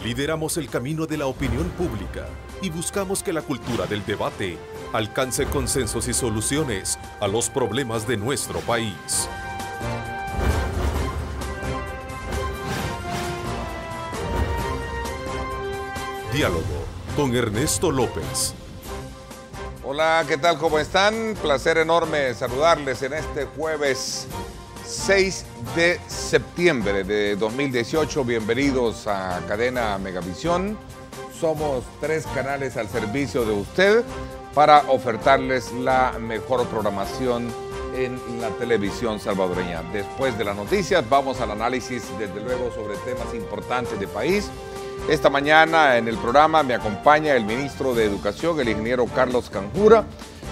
Lideramos el camino de la opinión pública y buscamos que la cultura del debate alcance consensos y soluciones a los problemas de nuestro país. Diálogo con Ernesto López. Hola, ¿qué tal? ¿Cómo están? Placer enorme saludarles en este jueves 6 de septiembre de 2018. Bienvenidos a Cadena Megavisión. Somos 3 canales al servicio de usted para ofertarles la mejor programación en la televisión salvadoreña. Después de las noticias, vamos al análisis, desde luego, sobre temas importantes del país. Esta mañana en el programa me acompaña el ministro de Educación, el ingeniero Carlos Canjura,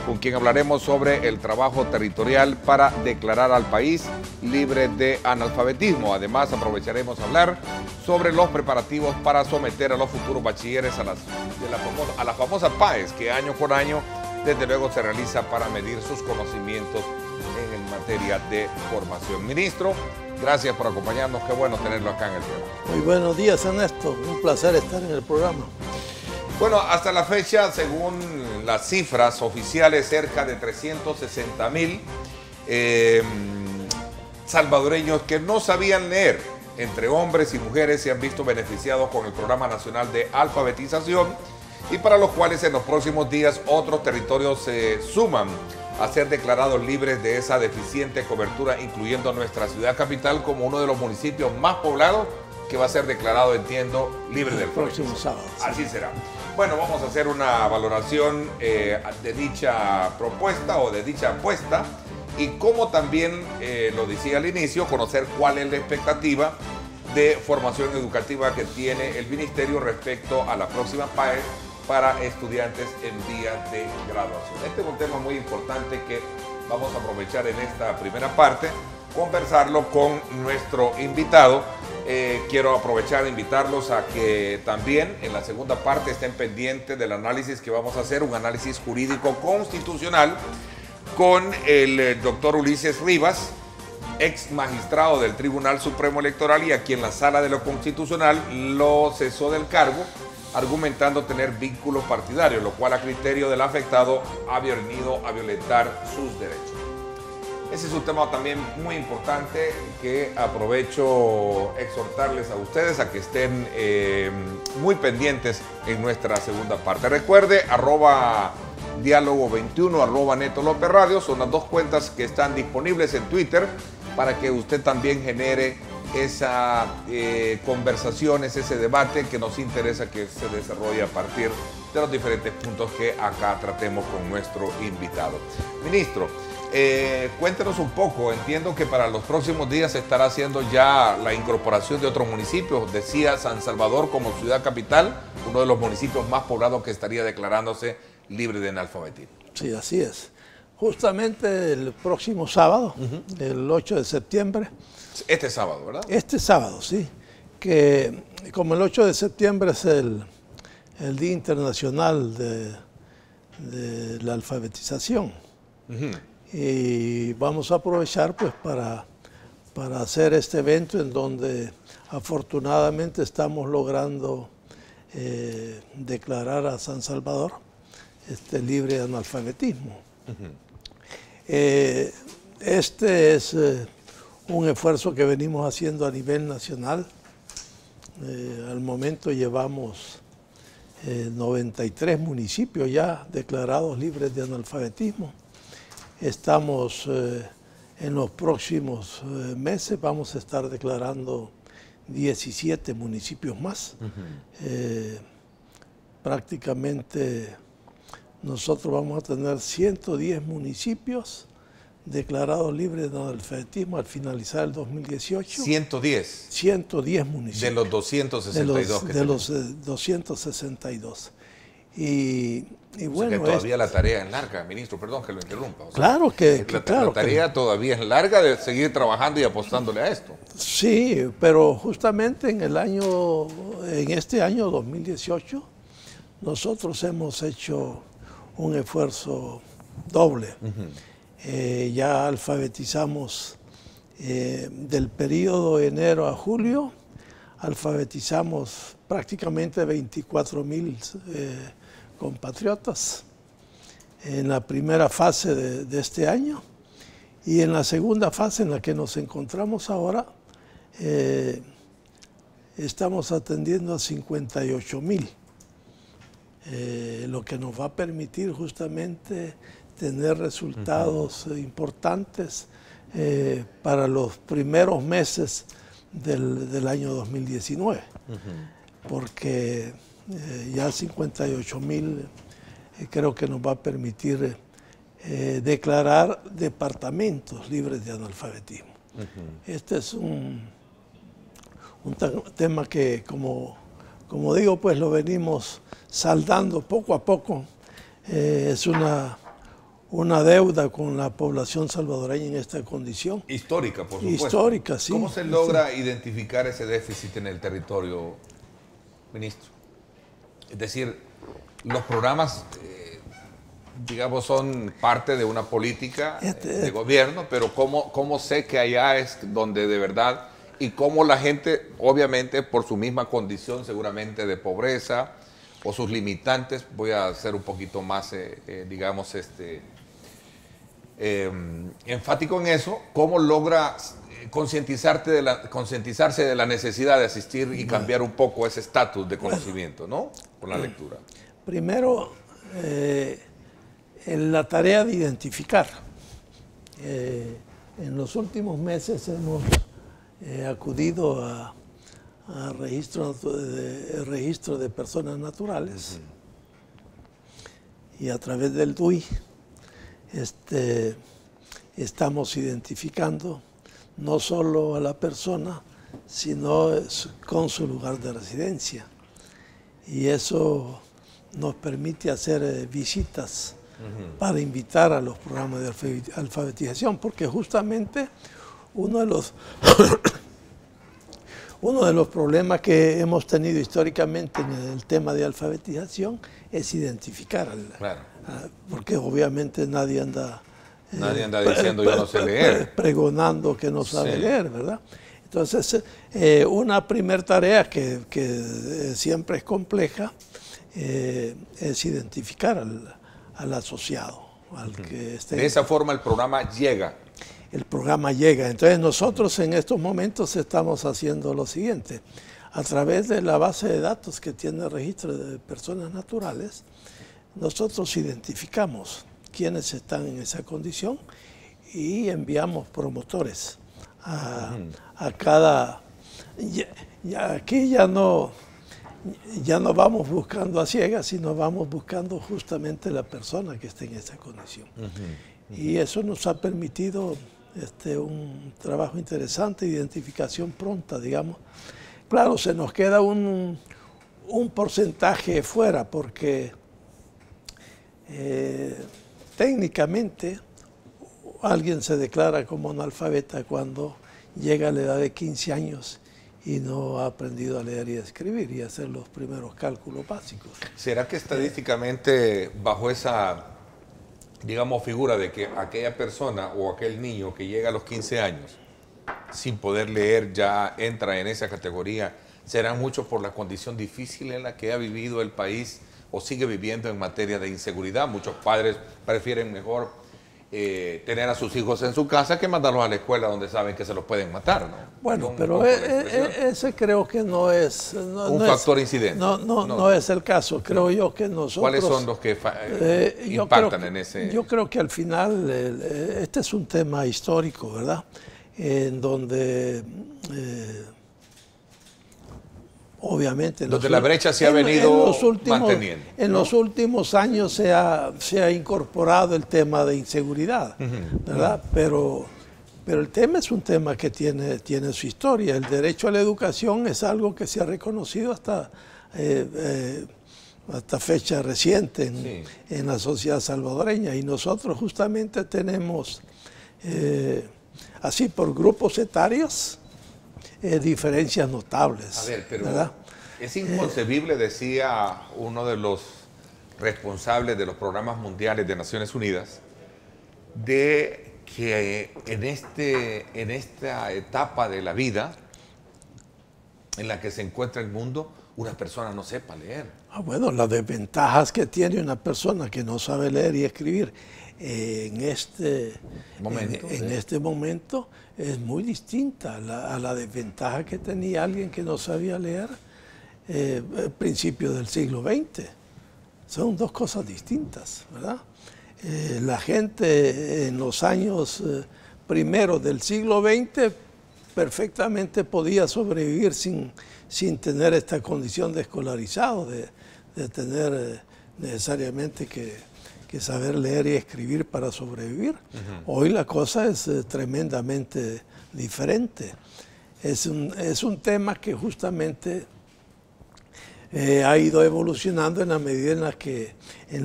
con quien hablaremos sobre el trabajo territorial para declarar al país libre de analfabetismo. Además, aprovecharemos a hablar sobre los preparativos para someter a los futuros bachilleres a la famosa PAES, que año por año, desde luego, se realiza para medir sus conocimientos en materia de formación. Ministro, gracias por acompañarnos. Qué bueno tenerlo acá en el programa. Muy buenos días, Ernesto. Un placer estar en el programa. Bueno, hasta la fecha, según las cifras oficiales, cerca de 360,000 salvadoreños que no sabían leer, entre hombres y mujeres, se han visto beneficiados con el Programa Nacional de Alfabetización, y para los cuales en los próximos días otros territorios se suman a ser declarados libres de esa deficiente cobertura, incluyendo nuestra ciudad capital como uno de los municipios más poblados que va a ser declarado, entiendo, libre del próximo sábado. Sí. Así será. Bueno, vamos a hacer una valoración de dicha propuesta o de dicha apuesta, y como también lo decía al inicio, conocer cuál es la expectativa de formación educativa que tiene el ministerio respecto a la próxima PAES para estudiantes en días de graduación. Este es un tema muy importante que vamos a aprovechar en esta primera parte, conversarlo con nuestro invitado. Quiero aprovechar e invitarlos a que también en la segunda parte estén pendientes del análisis que vamos a hacer, un análisis jurídico constitucional con el doctor Ulises Rivas, ex magistrado del Tribunal Supremo Electoral, y a quien la Sala de lo Constitucional lo cesó del cargo, argumentando tener vínculos partidarios, lo cual a criterio del afectado ha venido a violentar sus derechos. Ese es un tema también muy importante que aprovecho exhortarles a ustedes a que estén muy pendientes en nuestra segunda parte. Recuerde, @diálogo21, @Neto López Radio, son las 2 cuentas que están disponibles en Twitter para que usted también genere esa conversaciones, ese debate que nos interesa que se desarrolle a partir de los diferentes puntos que acá tratemos con nuestro invitado. Ministro, cuéntenos un poco. Entiendo que para los próximos días se estará haciendo ya la incorporación de otros municipios. Decía San Salvador como ciudad capital, uno de los municipios más poblados que estaría declarándose libre de analfabetismo. Sí, así es. Justamente el próximo sábado, el 8 de septiembre. Este sábado, ¿verdad? Este sábado, sí. Que como el 8 de septiembre es el Día Internacional de la Alfabetización. Y vamos a aprovechar pues para hacer este evento en donde afortunadamente estamos logrando declarar a San Salvador libre de analfabetismo. Este es un esfuerzo que venimos haciendo a nivel nacional. Al momento llevamos 93 municipios ya declarados libres de analfabetismo. Estamos en los próximos meses, vamos a estar declarando 17 municipios más. Prácticamente nosotros vamos a tener 110 municipios declarados libres de analfabetismo al finalizar el 2018. 110. 110 municipios. De los 262 de los 262. Y bueno, que todavía la tarea es larga, ministro, perdón que lo interrumpa. Claro que la tarea todavía es larga de seguir trabajando y apostándole a esto. Sí, pero justamente en este año 2018, nosotros hemos hecho un esfuerzo doble. Ya alfabetizamos del periodo de enero a julio, alfabetizamos prácticamente 24,000 compatriotas en la primera fase de este año, y en la segunda fase en la que nos encontramos ahora estamos atendiendo a 58,000, lo que nos va a permitir justamente tener resultados importantes para los primeros meses del año 2019, porque ya 58,000 creo que nos va a permitir declarar departamentos libres de analfabetismo. Este es un tema que, como digo, pues lo venimos saldando poco a poco. Es una deuda con la población salvadoreña en esta condición. Histórica, por supuesto. Histórica, sí. ¿Cómo se logra identificar ese déficit en el territorio, ministro? Es decir, los programas, digamos, son parte de una política de gobierno, pero ¿cómo sé que allá es donde de verdad, y cómo la gente, obviamente, por su misma condición seguramente de pobreza o sus limitantes, voy a ser un poquito más, digamos, enfático en eso, cómo logra concientizarse de la necesidad de asistir y cambiar un poco ese estatus de conocimiento, ¿no? Con la lectura. Primero, en la tarea de identificar. En los últimos meses hemos acudido a registro de personas naturales, y a través del DUI estamos identificando no solo a la persona, sino con su lugar de residencia, y eso nos permite hacer visitas para invitar a los programas de alfabetización, porque justamente uno de los problemas que hemos tenido históricamente en el tema de alfabetización es identificar, porque obviamente nadie anda diciendo yo no sé leer, pregonando que no sabe leer, ¿verdad? Entonces, una primera tarea que siempre es compleja es identificar al asociado, al que esté. De esa forma el programa llega. El programa llega. Entonces nosotros en estos momentos estamos haciendo lo siguiente. A través de la base de datos que tiene el registro de personas naturales, nosotros identificamos quiénes están en esa condición y enviamos promotores a cada... Aquí ya no vamos buscando a ciegas, sino vamos buscando justamente la persona que esté en esa condición. Y eso nos ha permitido un trabajo interesante, identificación pronta, digamos. Claro, se nos queda un porcentaje fuera, porque técnicamente alguien se declara como analfabeta cuando llega a la edad de 15 años y no ha aprendido a leer y a escribir y a hacer los primeros cálculos básicos. ¿Será que estadísticamente, bajo esa, digamos, figura de que aquella persona o aquel niño que llega a los 15 años sin poder leer ya entra en esa categoría, será mucho por la condición difícil en la que ha vivido el país o sigue viviendo en materia de inseguridad? Muchos padres prefieren mejor tener a sus hijos en su casa que mandarlos a la escuela donde saben que se los pueden matar, ¿no? Bueno, pero ese creo que no es... un factor incidente. No es el caso. Creo yo que nosotros... ¿Cuáles son los que impactan en ese...? Yo creo que al final este es un tema histórico, ¿verdad? En donde... obviamente... Donde la brecha se ha venido manteniendo. En los últimos años se ha incorporado el tema de inseguridad, ¿verdad? Pero el tema es un tema que tiene su historia. El derecho a la educación es algo que se ha reconocido hasta fecha reciente en la sociedad salvadoreña. Y nosotros justamente tenemos, así por grupos etarios, diferencias notables. A ver, pero ¿verdad? Es inconcebible, decía uno de los responsables de los programas mundiales de Naciones Unidas, de que en esta etapa de la vida en la que se encuentra el mundo, una persona no sepa leer. Bueno, las desventajas que tiene una persona que no sabe leer y escribir en este momento es muy distinta a la desventaja que tenía alguien que no sabía leer al principio del siglo XX. Son dos cosas distintas, ¿verdad? La gente en los años primeros del siglo XX perfectamente podía sobrevivir sin tener esta condición de escolarizado, de tener necesariamente que saber leer y escribir para sobrevivir. Hoy la cosa es tremendamente diferente. Es un tema que justamente ha ido evolucionando en la medida en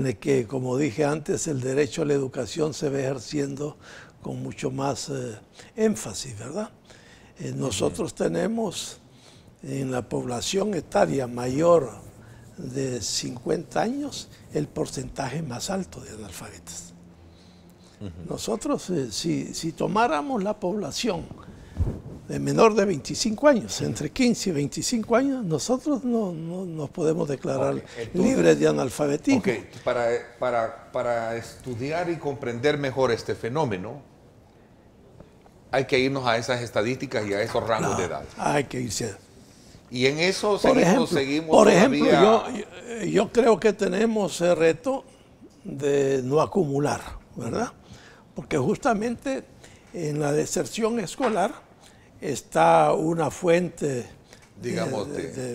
la que, como dije antes, el derecho a la educación se ve ejerciendo con mucho más énfasis, ¿verdad? Nosotros tenemos en la población etaria mayor de 50 años el porcentaje más alto de analfabetas. Nosotros, si tomáramos la población de menor de 25 años, entre 15 y 25 años, nosotros no nos podemos declarar libres de analfabetismo. Para estudiar y comprender mejor este fenómeno, hay que irnos a esas estadísticas y a esos rangos de edad. Hay que irse. Y en eso seguimos por ejemplo, yo creo que tenemos el reto de no acumular, ¿verdad? Porque justamente en la deserción escolar está una fuente, digamos,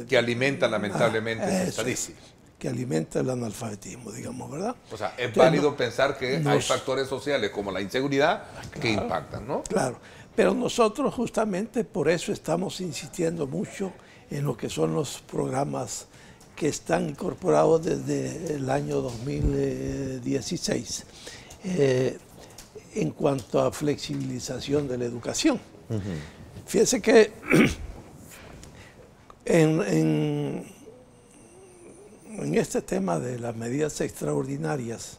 que alimenta lamentablemente esa estadística. Que alimenta el analfabetismo, digamos, ¿verdad? O sea, es válido pensar que hay factores sociales como la inseguridad que impactan, ¿no? Claro, pero nosotros justamente por eso estamos insistiendo mucho en lo que son los programas que están incorporados desde el año 2016 en cuanto a flexibilización de la educación. Fíjense que en este tema de las medidas extraordinarias,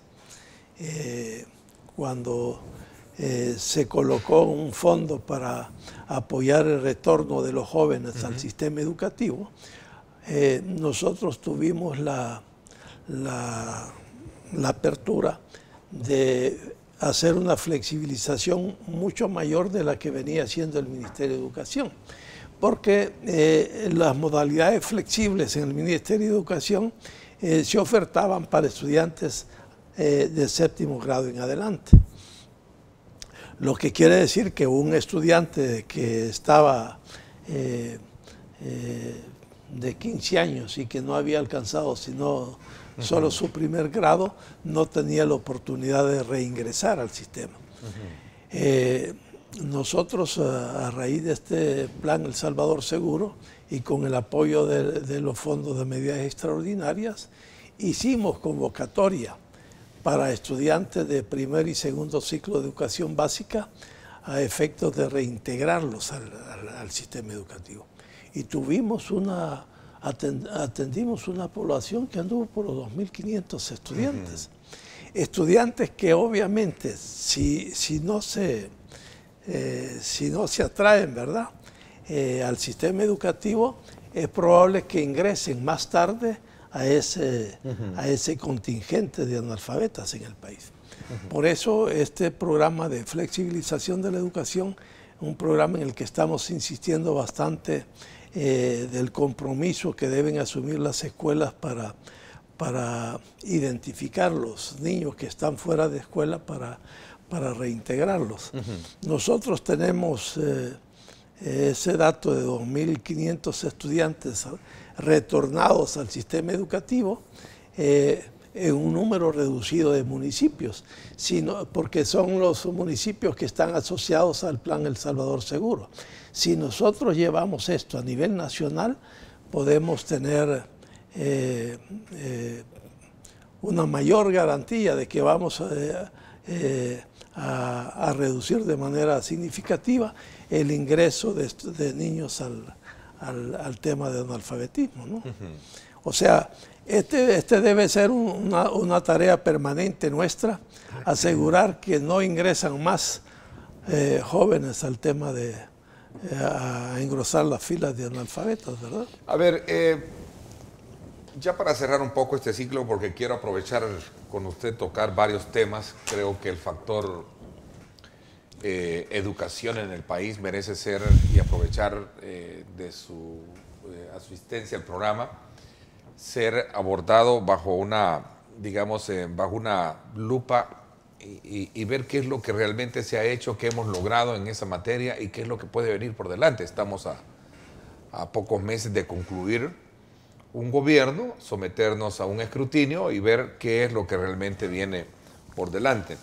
cuando se colocó un fondo para apoyar el retorno de los jóvenes al sistema educativo, nosotros tuvimos la apertura de hacer una flexibilización mucho mayor de la que venía haciendo el Ministerio de Educación, porque las modalidades flexibles en el Ministerio de Educación se ofertaban para estudiantes de séptimo grado en adelante. Lo que quiere decir que un estudiante que estaba de 15 años y que no había alcanzado sino solo su primer grado, no tenía la oportunidad de reingresar al sistema. Nosotros, a raíz de este plan El Salvador Seguro y con el apoyo de los fondos de medidas extraordinarias, hicimos convocatoria para estudiantes de primer y segundo ciclo de educación básica a efectos de reintegrarlos al sistema educativo. Y atendimos una población que anduvo por los 2.500 estudiantes. Estudiantes que obviamente si no se atraen, ¿verdad?, al sistema educativo, es probable que ingresen más tarde a ese contingente de analfabetas en el país. Por eso este programa de flexibilización de la educación es un programa en el que estamos insistiendo bastante del compromiso que deben asumir las escuelas para identificar los niños que están fuera de escuela para reintegrarlos. Nosotros tenemos ese dato de 2.500 estudiantes retornados al sistema educativo en un número reducido de municipios, porque son los municipios que están asociados al Plan El Salvador Seguro. Si nosotros llevamos esto a nivel nacional, podemos tener una mayor garantía de que vamos a reducir de manera significativa el ingreso de niños al tema de analfabetismo, ¿no? O sea, este debe ser una tarea permanente nuestra, asegurar que no ingresan más jóvenes al tema de a engrosar las filas de analfabetos, ¿verdad? A ver, ya para cerrar un poco este ciclo, porque quiero aprovechar con usted tocar varios temas, creo que el factor educación en el país merece ser y aprovechar de su asistencia al programa, ser abordado bajo una, digamos, bajo una lupa y ver qué es lo que realmente se ha hecho, qué hemos logrado en esa materia y qué es lo que puede venir por delante. Estamos a pocos meses de concluir un gobierno, someternos a un escrutinio y ver qué es lo que realmente viene por delante.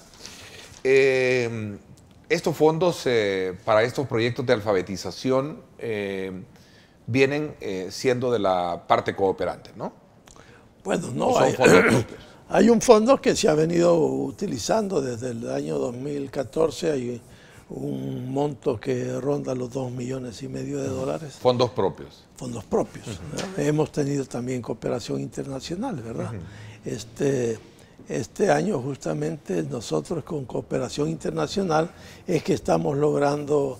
Estos fondos para estos proyectos de alfabetización vienen siendo de la parte cooperante, ¿no? Bueno, no, hay un fondo que se ha venido utilizando desde el año 2014, hay un monto que ronda los $2,5 millones. Fondos propios. Fondos propios. Hemos tenido también cooperación internacional, ¿verdad? Este año justamente nosotros con cooperación internacional es que estamos logrando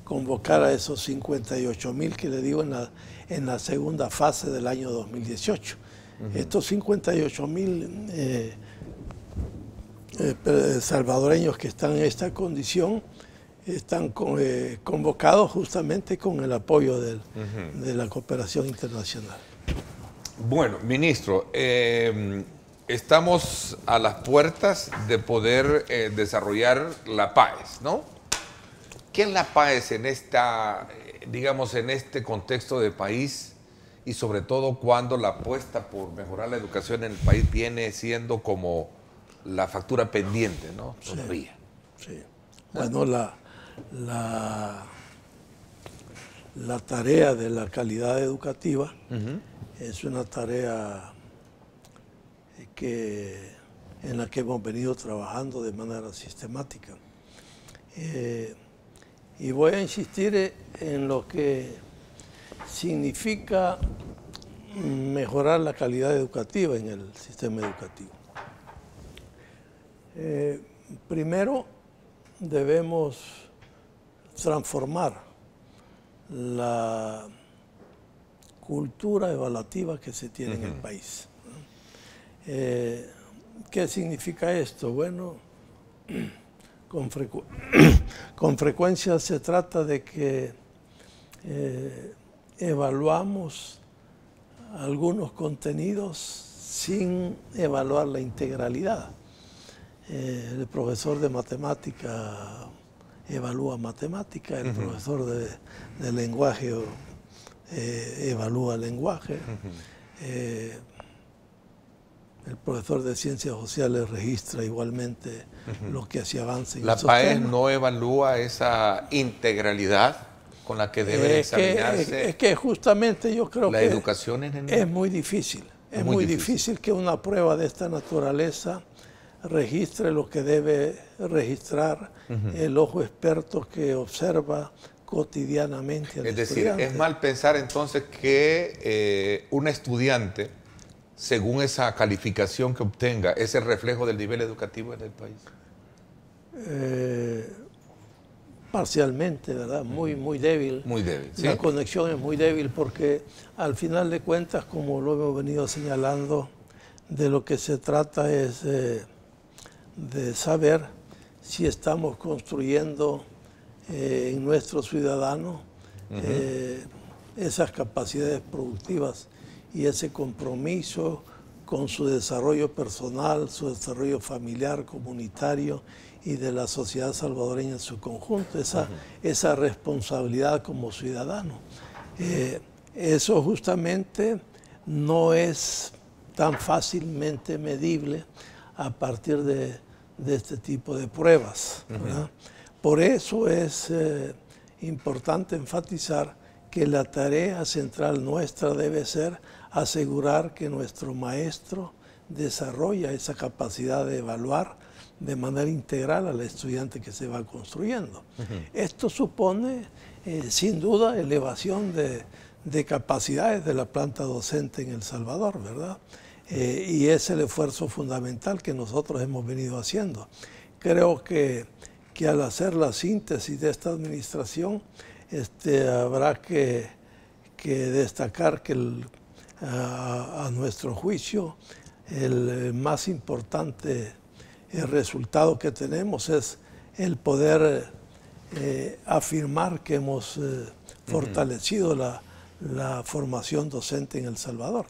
convocar a esos 58,000 que le digo en la segunda fase del año 2018. Estos 58,000 salvadoreños que están en esta condición están convocados justamente con el apoyo de la cooperación internacional. Bueno, ministro, estamos a las puertas de poder desarrollar la PAES, ¿no? ¿Qué es la PAES en digamos, en este contexto de país y sobre todo cuando la apuesta por mejorar la educación en el país viene siendo como la factura pendiente, ¿no? Todavía. Sí. Bueno, la tarea de la calidad educativa es una tarea en la que hemos venido trabajando de manera sistemática. Y voy a insistir en lo que significa mejorar la calidad educativa en el sistema educativo. Primero, debemos transformar la cultura evaluativa que se tiene en el país. ¿Qué significa esto? Bueno, con frecuencia se trata de que evaluamos algunos contenidos sin evaluar la integralidad. El profesor de matemática evalúa matemática, el profesor de lenguaje evalúa lenguaje, el profesor de ciencias sociales registra igualmente lo que se avanza en ¿La esos PAES temas. no evalúa esa integralidad con la que debe examinarse es que justamente yo creo la que educación en el... es muy difícil. Es muy difícil que una prueba de esta naturaleza registre lo que debe registrar el ojo experto que observa cotidianamente al Es decir, estudiante. es mal pensar entonces que un estudiante, según esa calificación que obtenga, es el reflejo del nivel educativo en el país. Parcialmente, ¿verdad? Muy débil. Muy débil, ¿sí? La conexión es muy débil porque al final de cuentas, como lo hemos venido señalando, de lo que se trata es de saber si estamos construyendo en nuestros ciudadanos esas capacidades productivas y ese compromiso con su desarrollo personal, su desarrollo familiar, comunitario y de la sociedad salvadoreña en su conjunto, esa responsabilidad como ciudadano. Eso justamente no es tan fácilmente medible a partir de este tipo de pruebas, ¿verdad? Por eso es importante enfatizar que la tarea central nuestra debe ser asegurar que nuestro maestro desarrolla esa capacidad de evaluar de manera integral al estudiante que se va construyendo. Esto supone, sin duda, elevación de capacidades de la planta docente en El Salvador, ¿verdad? Y es el esfuerzo fundamental que nosotros hemos venido haciendo. Creo que que al hacer la síntesis de esta administración, habrá que destacar que a nuestro juicio el más importante resultado que tenemos es el poder afirmar que hemos fortalecido la formación docente en El Salvador.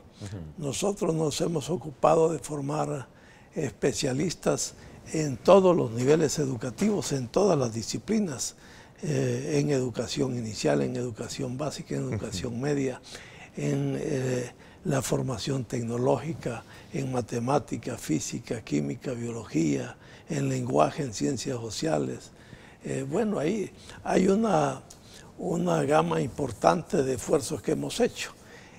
Nosotros nos hemos ocupado de formar especialistas en todos los niveles educativos, en todas las disciplinas, en educación inicial, en educación básica, en educación media, en la formación tecnológica, en matemática, física, química, biología, en lenguaje, en ciencias sociales. Bueno, ahí hay una gama importante de esfuerzos que hemos hecho.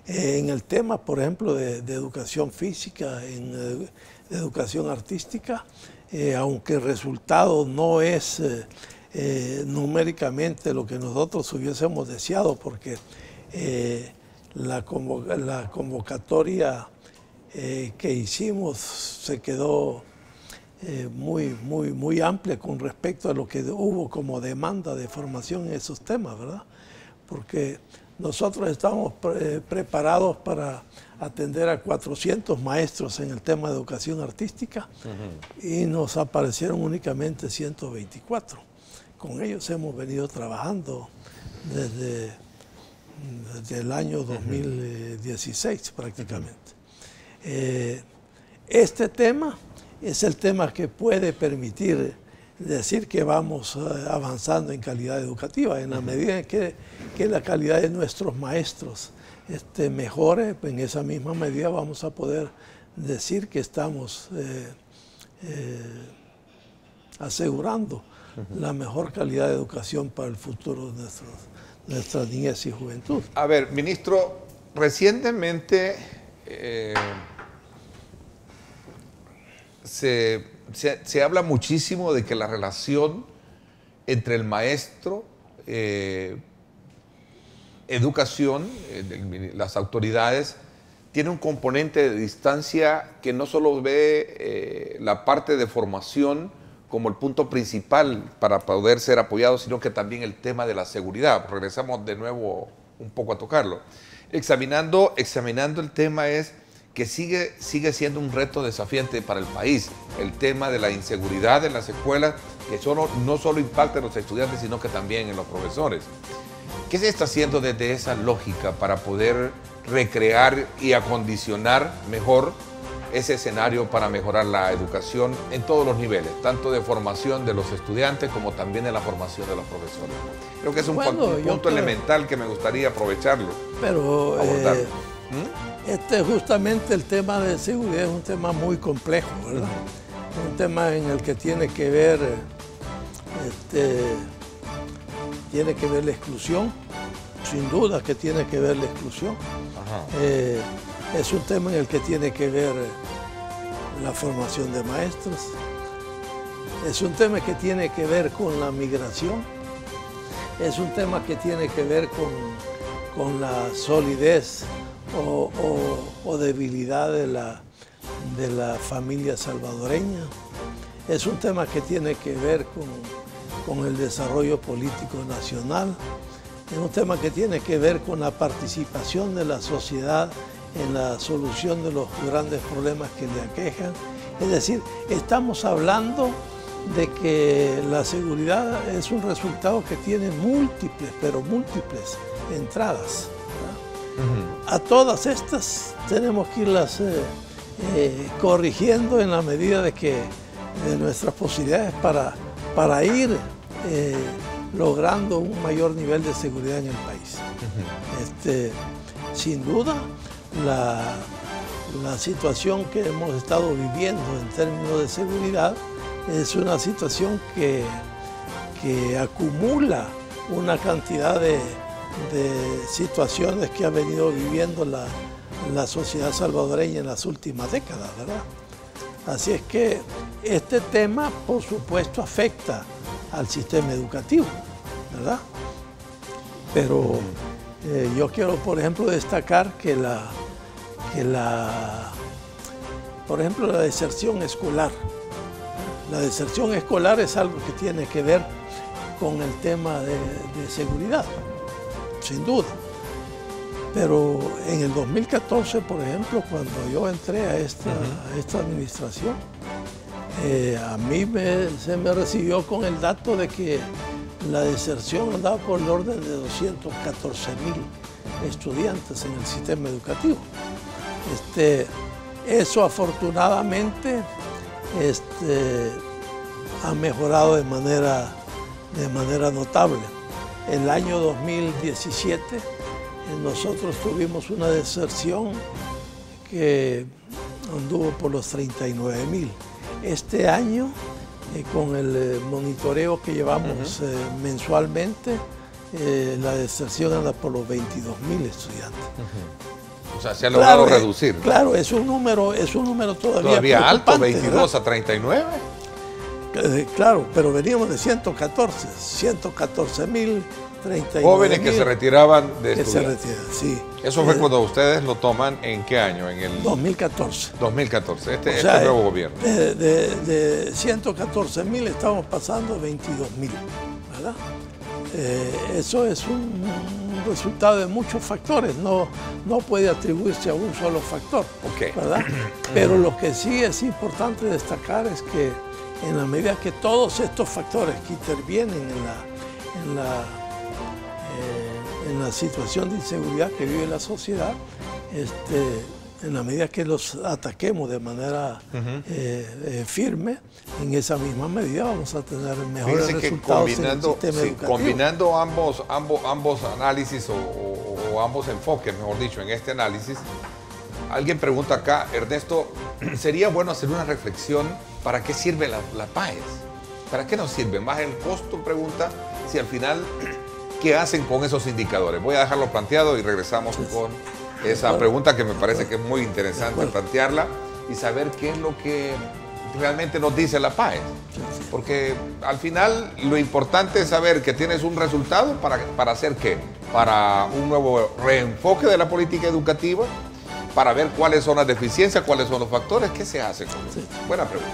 En el tema, por ejemplo, de educación física, en educación artística, aunque el resultado no es numéricamente lo que nosotros hubiésemos deseado, porque la convocatoria que hicimos se quedó muy amplia con respecto a lo que hubo como demanda de formación en esos temas, ¿verdad? Porque nosotros estamos preparados para atender a 400 maestros en el tema de educación artística y nos aparecieron únicamente 124. Con ellos hemos venido trabajando desde el año 2016 prácticamente. Este tema es el tema que puede permitir decir que vamos avanzando en calidad educativa. En la medida en que la calidad de nuestros maestros mejore, en esa misma medida vamos a poder decir que estamos asegurando la mejor calidad de educación para el futuro de nuestra niñez y juventud. A ver, ministro, recientemente se habla muchísimo de que la relación entre el maestro, educación, las autoridades, tiene un componente de distancia que no solo ve la parte de formación como el punto principal para poder ser apoyado, sino que también el tema de la seguridad. Regresamos de nuevo un poco a tocarlo. Examinando el tema es que sigue siendo un reto desafiante para el país, el tema de la inseguridad en las escuelas, que no solo impacta en los estudiantes, sino que también en los profesores. ¿Qué se está haciendo desde esa lógica para poder recrear y acondicionar mejor ese escenario para mejorar la educación en todos los niveles, tanto de formación de los estudiantes como también de la formación de los profesores? Creo que es un punto elemental que me gustaría aprovecharlo. Pero justamente el tema de seguridad es un tema muy complejo, ¿verdad? Un tema en el que tiene que ver la exclusión, sin duda que tiene que ver la exclusión. Es un tema en el que tiene que ver la formación de maestros, es un tema que tiene que ver con la migración, es un tema que tiene que ver con la solidez o debilidad de la familia salvadoreña, es un tema que tiene que ver con el desarrollo político nacional, es un tema que tiene que ver con la participación de la sociedad en la solución de los grandes problemas que le aquejan. Es decir, estamos hablando de que la seguridad es un resultado que tiene múltiples entradas, ¿verdad? A todas estas tenemos que irlas corrigiendo en la medida de nuestras posibilidades para ir logrando un mayor nivel de seguridad en el país. Sin duda, la situación que hemos estado viviendo en términos de seguridad es una situación que acumula una cantidad de situaciones que ha venido viviendo la sociedad salvadoreña en las últimas décadas, ¿verdad? Así es que este tema, por supuesto, afecta al sistema educativo, ¿verdad? Pero yo quiero, por ejemplo, destacar que por ejemplo, la deserción escolar, La deserción escolar es algo que tiene que ver con el tema de seguridad, sin duda. Pero en el 2014, por ejemplo, cuando yo entré a esta administración, a mí se me recibió con el dato de que la deserción andaba por el orden de 214.000 estudiantes en el sistema educativo. Eso afortunadamente ha mejorado de manera notable. El año 2017 nosotros tuvimos una deserción que anduvo por los 39.000. Este año, con el monitoreo que llevamos mensualmente, la deserción anda por los 22.000 estudiantes. O sea, se ha logrado reducir. Claro, es un número todavía alto, 22 a 39. Claro, pero veníamos de 114.000. Jóvenes que se retiraban de estudiar. Sí. Eso fue cuando ustedes lo toman, ¿en qué año? En el 2014. 2014, este nuevo gobierno. De 114.000 estamos pasando a 22.000, ¿verdad? Eso es un resultado de muchos factores, no puede atribuirse a un solo factor, ¿verdad? Pero lo que sí es importante destacar es que en la medida que todos estos factores que intervienen en la situación de inseguridad que vive la sociedad, en la medida que los ataquemos de manera firme, en esa misma medida vamos a tener mejores resultados en el sistema educativo. Combinando ambos análisis o ambos enfoques, mejor dicho, en este análisis, alguien pregunta acá, Ernesto, ¿sería bueno hacer una reflexión para qué sirve la PAES? ¿Para qué nos sirve? Más el costo, pregunta, si al final, ¿qué hacen con esos indicadores? Voy a dejarlo planteado y regresamos con esa pregunta que me parece que es muy interesante plantearla y saber qué es lo que realmente nos dice la PAES. Porque al final lo importante es saber que tienes un resultado para hacer qué, para un nuevo reenfoque de la política educativa, para ver cuáles son las deficiencias, cuáles son los factores, qué se hace con eso. Buena pregunta.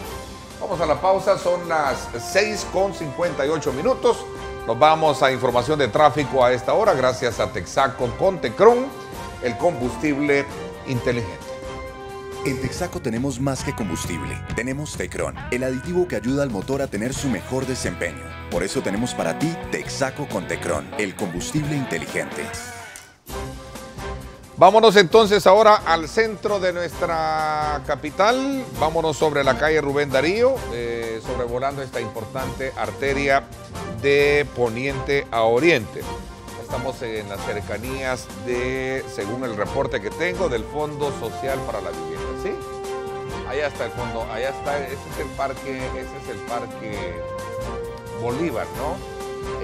Vamos a la pausa, son las 6:58 minutos. Nos vamos a información de tráfico a esta hora, gracias a Texaco con Tecron, el combustible inteligente. En Texaco tenemos más que combustible, tenemos Tecron, el aditivo que ayuda al motor a tener su mejor desempeño. Por eso tenemos para ti Texaco con Tecron, el combustible inteligente. Vámonos entonces ahora al centro de nuestra capital. Vámonos sobre la calle Rubén Darío, sobrevolando esta importante arteria de poniente a oriente. Estamos en las cercanías según el reporte que tengo, del Fondo Social para la Vivienda, ¿sí? Allá está el fondo, allá está, ese es el parque Bolívar, ¿no?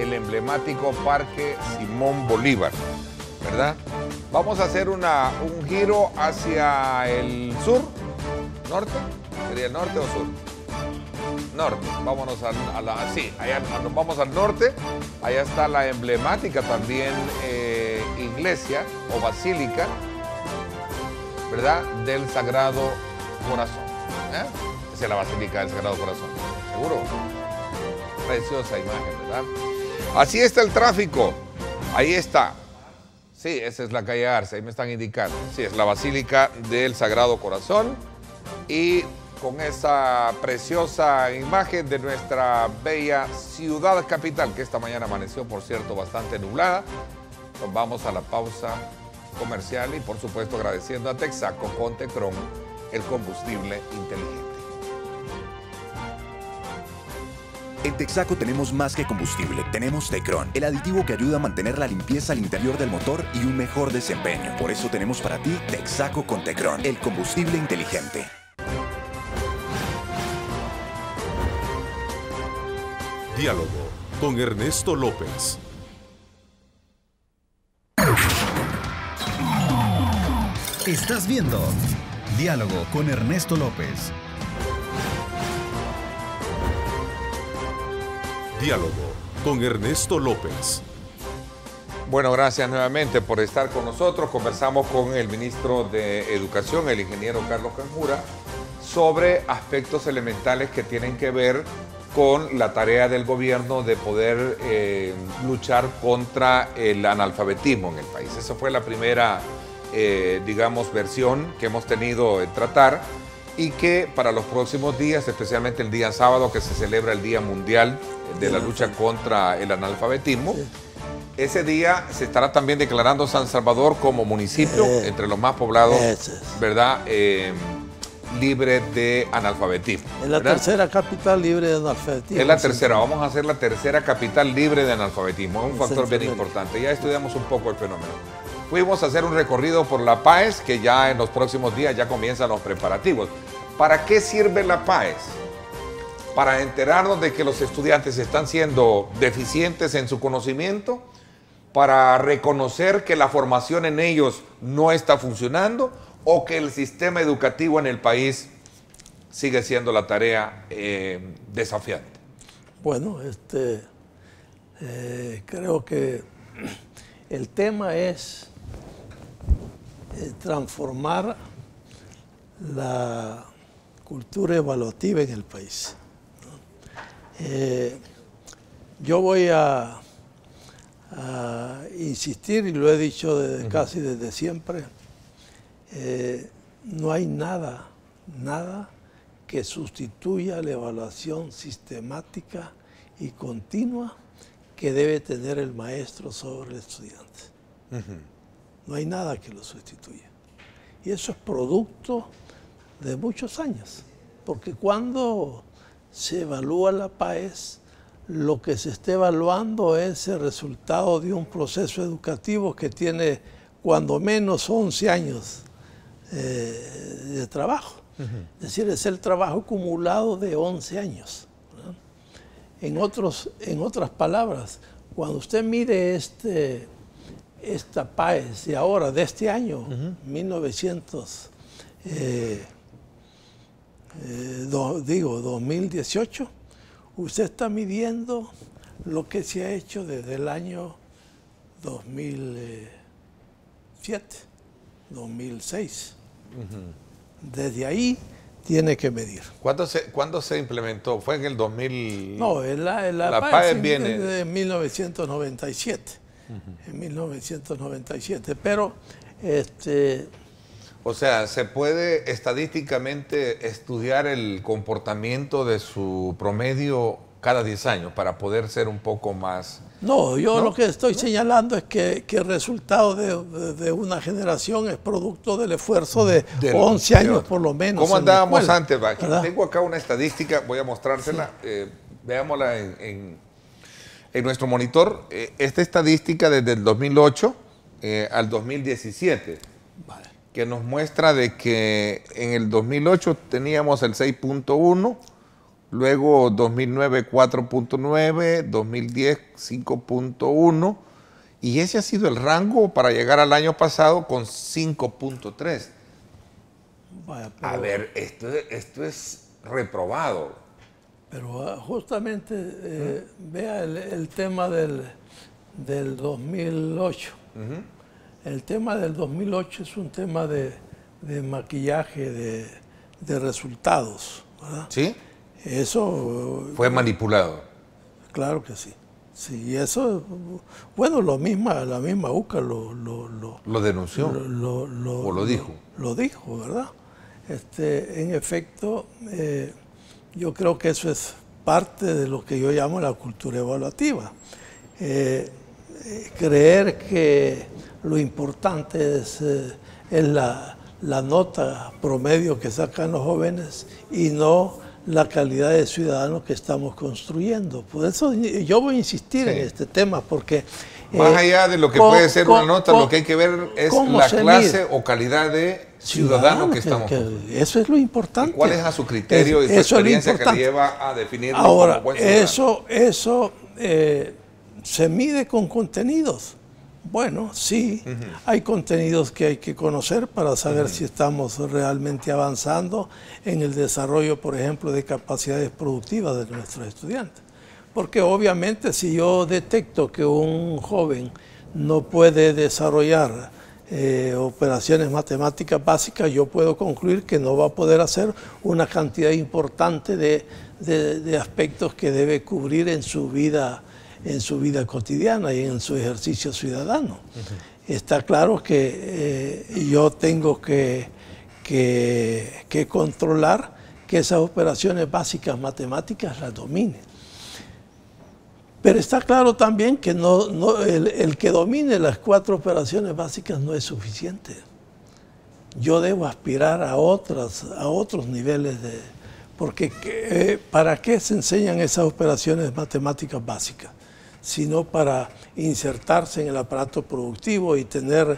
El emblemático Parque Simón Bolívar, ¿verdad? Vamos a hacer un giro hacia el sur, norte, ¿sería el norte o sur? Norte, vámonos allá nos vamos al norte, allá está la emblemática también iglesia o basílica, ¿verdad? Del Sagrado Corazón. Esa es la Basílica del Sagrado Corazón, ¿seguro? Preciosa imagen, ¿verdad? Así está el tráfico, ahí está. Sí, esa es la calle Arce, ahí me están indicando. Sí, es la Basílica del Sagrado Corazón y con esa preciosa imagen de nuestra bella ciudad capital, que esta mañana amaneció, por cierto, bastante nublada. Nos vamos a la pausa comercial y, por supuesto, agradeciendo a Texaco con Tecron, el combustible inteligente. En Texaco tenemos más que combustible, tenemos Tecron, el aditivo que ayuda a mantener la limpieza al interior del motor y un mejor desempeño. Por eso tenemos para ti Texaco con Tecron, el combustible inteligente. Diálogo con Ernesto López. Estás viendo Diálogo con Ernesto López. Diálogo con Ernesto López. Bueno, gracias nuevamente por estar con nosotros. Conversamos con el ministro de Educación, el ingeniero Carlos Canjura, sobre aspectos elementales que tienen que ver con la tarea del gobierno de poder luchar contra el analfabetismo en el país. Esa fue la primera, digamos, versión que hemos tenido en tratar, y que para los próximos días, especialmente el día sábado, que se celebra el Día Mundial de la Lucha contra el Analfabetismo, ese día se estará también declarando San Salvador como municipio entre los más poblados, ¿verdad?, libre de analfabetismo. Es la tercera capital libre de analfabetismo. Es la tercera, vamos a hacer la tercera capital libre de analfabetismo. Es un factor bien importante. Ya estudiamos un poco el fenómeno. Fuimos a hacer un recorrido por la PAES, que ya en los próximos días ya comienzan los preparativos. ¿Para qué sirve la PAES? Para enterarnos de que los estudiantes están siendo deficientes en su conocimiento, para reconocer que la formación en ellos no está funcionando, o que el sistema educativo en el país sigue siendo la tarea desafiante. Bueno, creo que el tema es transformar la cultura evaluativa en el país, ¿no? Yo voy a insistir, y lo he dicho casi desde siempre, no hay nada que sustituya la evaluación sistemática y continua que debe tener el maestro sobre el estudiante. No hay nada que lo sustituya. Y eso es producto de muchos años, porque cuando se evalúa la PAES, lo que se está evaluando es el resultado de un proceso educativo que tiene cuando menos 11 años de trabajo. Es decir, es el trabajo acumulado de 11 años. ¿No? En otras palabras, cuando usted mide esta PAES de ahora, de este año, 2018, usted está midiendo lo que se ha hecho desde el año 2007, 2006. Desde ahí tiene que medir. ¿Cuándo se implementó? ¿Fue en el 2000? No, la PAES viene de 1997. En 1997. Pero o sea, ¿se puede estadísticamente estudiar el comportamiento de su promedio cada 10 años para poder ser un poco más? No, lo que estoy señalando es que el resultado de una generación es producto del esfuerzo de 11 años por lo menos. ¿Cómo andábamos antes? Tengo acá una estadística, voy a mostrársela, veámosla en nuestro monitor. Esta estadística desde el 2008 al 2017, que nos muestra de que en el 2008 teníamos el 6.1, luego 2009 4.9, 2010 5.1, y ese ha sido el rango para llegar al año pasado con 5.3. A ver, esto es reprobado. Pero justamente vea el tema del 2008. El tema del 2008 es un tema de maquillaje de resultados, ¿verdad? ¿Sí? Eso fue manipulado. Claro que sí. Sí, y eso, bueno, la misma UCA lo denunció. ¿O lo dijo? Lo dijo, ¿verdad? En efecto, yo creo que eso es parte de lo que yo llamo la cultura evaluativa. Creer que lo importante es la nota promedio que sacan los jóvenes y no la calidad de ciudadanos que estamos construyendo. Por eso yo voy a insistir en este tema, porque más allá de lo que puede ser una nota, lo que hay que ver es la clase o calidad de ciudadano que estamos construyendo. Eso es lo importante. ¿Y cuál es a su criterio y su experiencia que le lleva a definirlo ahora, como buen ciudadano? Eso se mide con contenidos. Bueno, sí, hay contenidos que hay que conocer para saber si estamos realmente avanzando en el desarrollo, por ejemplo, de capacidades productivas de nuestros estudiantes. Porque obviamente si yo detecto que un joven no puede desarrollar operaciones matemáticas básicas, yo puedo concluir que no va a poder hacer una cantidad importante de aspectos que debe cubrir en su vida cotidiana y en su ejercicio ciudadano. Está claro que yo tengo que controlar que esas operaciones básicas matemáticas las domine. Pero está claro también que el que domine las 4 operaciones básicas no es suficiente. Yo debo aspirar a otros niveles porque ¿para qué se enseñan esas operaciones matemáticas básicas? Sino para insertarse en el aparato productivo y tener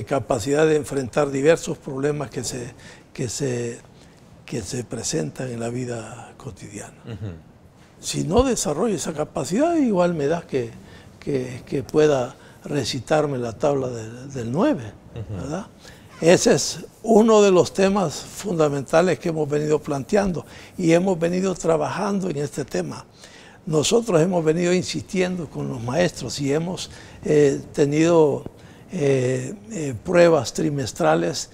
capacidad de enfrentar diversos problemas que se presentan en la vida cotidiana. Si no desarrollo esa capacidad, igual me da que pueda recitarme la tabla del 9, ¿verdad? Ese es uno de los temas fundamentales que hemos venido planteando y hemos venido trabajando en este tema. Nosotros hemos venido insistiendo con los maestros y hemos tenido pruebas trimestrales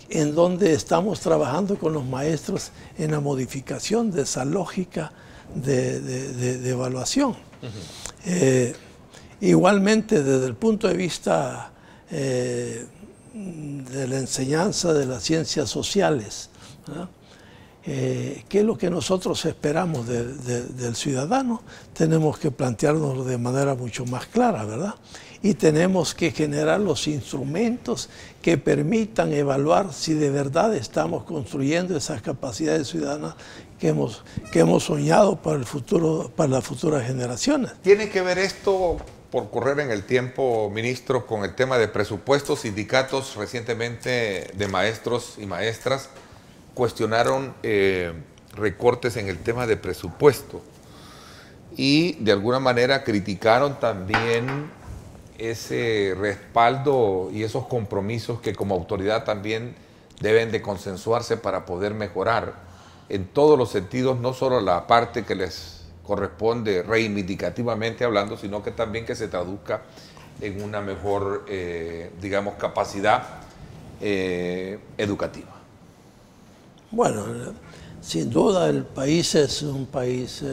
en donde estamos trabajando con los maestros en la modificación de esa lógica de evaluación. Igualmente, desde el punto de vista de la enseñanza de las ciencias sociales, ¿verdad? ¿Qué es lo que nosotros esperamos del ciudadano? Tenemos que plantearnos de manera mucho más clara, ¿verdad? Y tenemos que generar los instrumentos que permitan evaluar si de verdad estamos construyendo esas capacidades ciudadanas que hemos soñado para el futuro, para las futuras generaciones. ¿Tiene que ver esto, por correr en el tiempo, ministro, con el tema de presupuestos? Sindicatos recientemente de maestros y maestras cuestionaron recortes en el tema de presupuesto y de alguna manera criticaron también ese respaldo y esos compromisos que como autoridad también deben de consensuarse para poder mejorar en todos los sentidos, no solo la parte que les corresponde reivindicativamente hablando, sino que también que se traduzca en una mejor, digamos, capacidad educativa. Bueno, sin duda el país es un país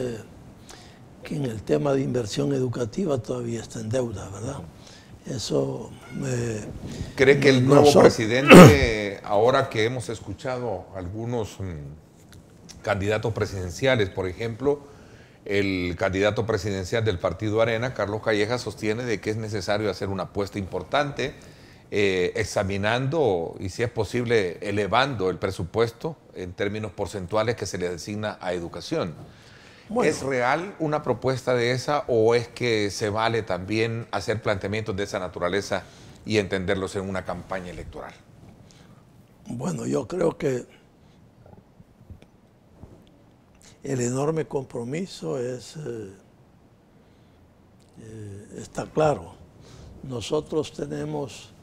que en el tema de inversión educativa todavía está en deuda, ¿verdad? Eso... ¿Cree que el nuevo presidente, ahora que hemos escuchado algunos candidatos presidenciales, por ejemplo, el candidato presidencial del Partido Arena, Carlos Calleja, sostiene de que es necesario hacer una apuesta importante, examinando y, si es posible, elevando el presupuesto en términos porcentuales que se le designa a educación? Bueno, ¿es real una propuesta de esa o es que se vale también hacer planteamientos de esa naturaleza y entenderlos en una campaña electoral? Bueno, yo creo que el enorme compromiso está claro. Nosotros tenemos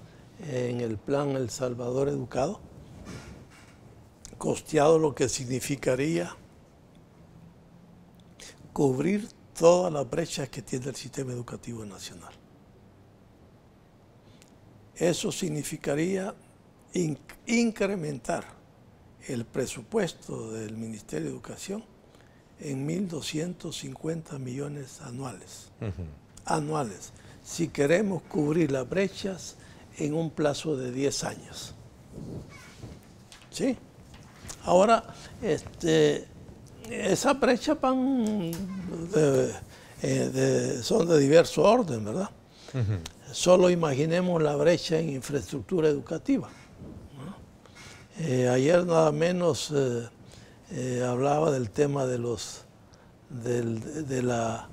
en el plan El Salvador Educado costeado lo que significaría cubrir todas las brechas que tiene el sistema educativo nacional. Eso significaría incrementar el presupuesto del Ministerio de Educación en 1.250 millones anuales. Anuales, si queremos cubrir las brechas en un plazo de 10 años. ¿Sí? Ahora, esas brechas son de diverso orden, ¿verdad? Solo imaginemos la brecha en infraestructura educativa, ¿no? Ayer nada menos hablaba del tema de la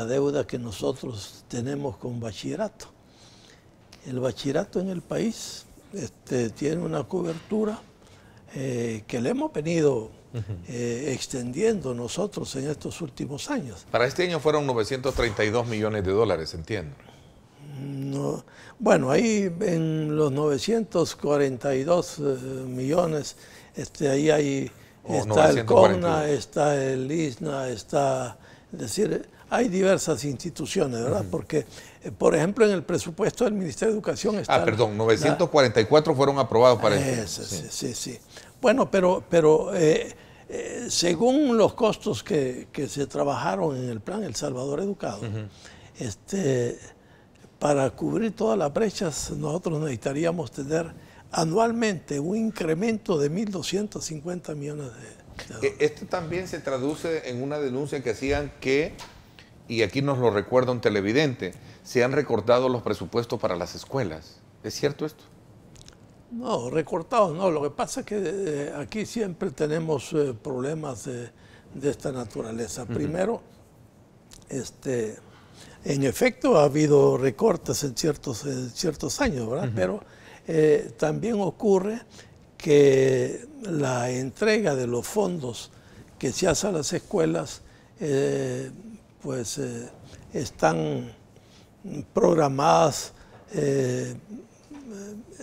deuda que nosotros tenemos con bachillerato. El bachillerato en el país tiene una cobertura que le hemos venido extendiendo nosotros en estos últimos años. Para este año fueron 932 millones de dólares, entiendo. No, bueno, ahí en los 942 millones, ahí está el CONA, está el ISNA, es decir, hay diversas instituciones, ¿verdad? Porque Por ejemplo, en el presupuesto del Ministerio de Educación está... 944 fueron aprobados para eso. Sí. Bueno, pero según los costos que se trabajaron en el plan El Salvador Educado, para cubrir todas las brechas, nosotros necesitaríamos tener anualmente un incremento de 1.250 millones de dólares. Esto también se traduce en una denuncia que hacían que, y aquí nos lo recuerda un televidente, se han recortado los presupuestos para las escuelas. ¿Es cierto esto? No, recortados no. Lo que pasa es que aquí siempre tenemos problemas de esta naturaleza. Primero, en efecto ha habido recortes en ciertos años, ¿verdad? Pero también ocurre que la entrega de los fondos que se hace a las escuelas están programadas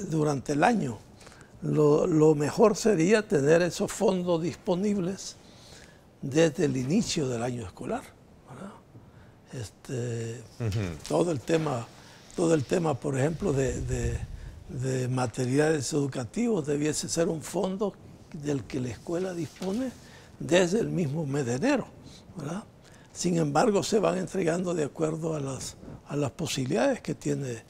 durante el año. Lo mejor sería tener esos fondos disponibles desde el inicio del año escolar, ¿verdad? Todo el tema, por ejemplo, de materiales educativos debiese ser un fondo del que la escuela dispone desde el mismo mes de enero, ¿verdad? Sin embargo, se van entregando de acuerdo a las posibilidades que tiene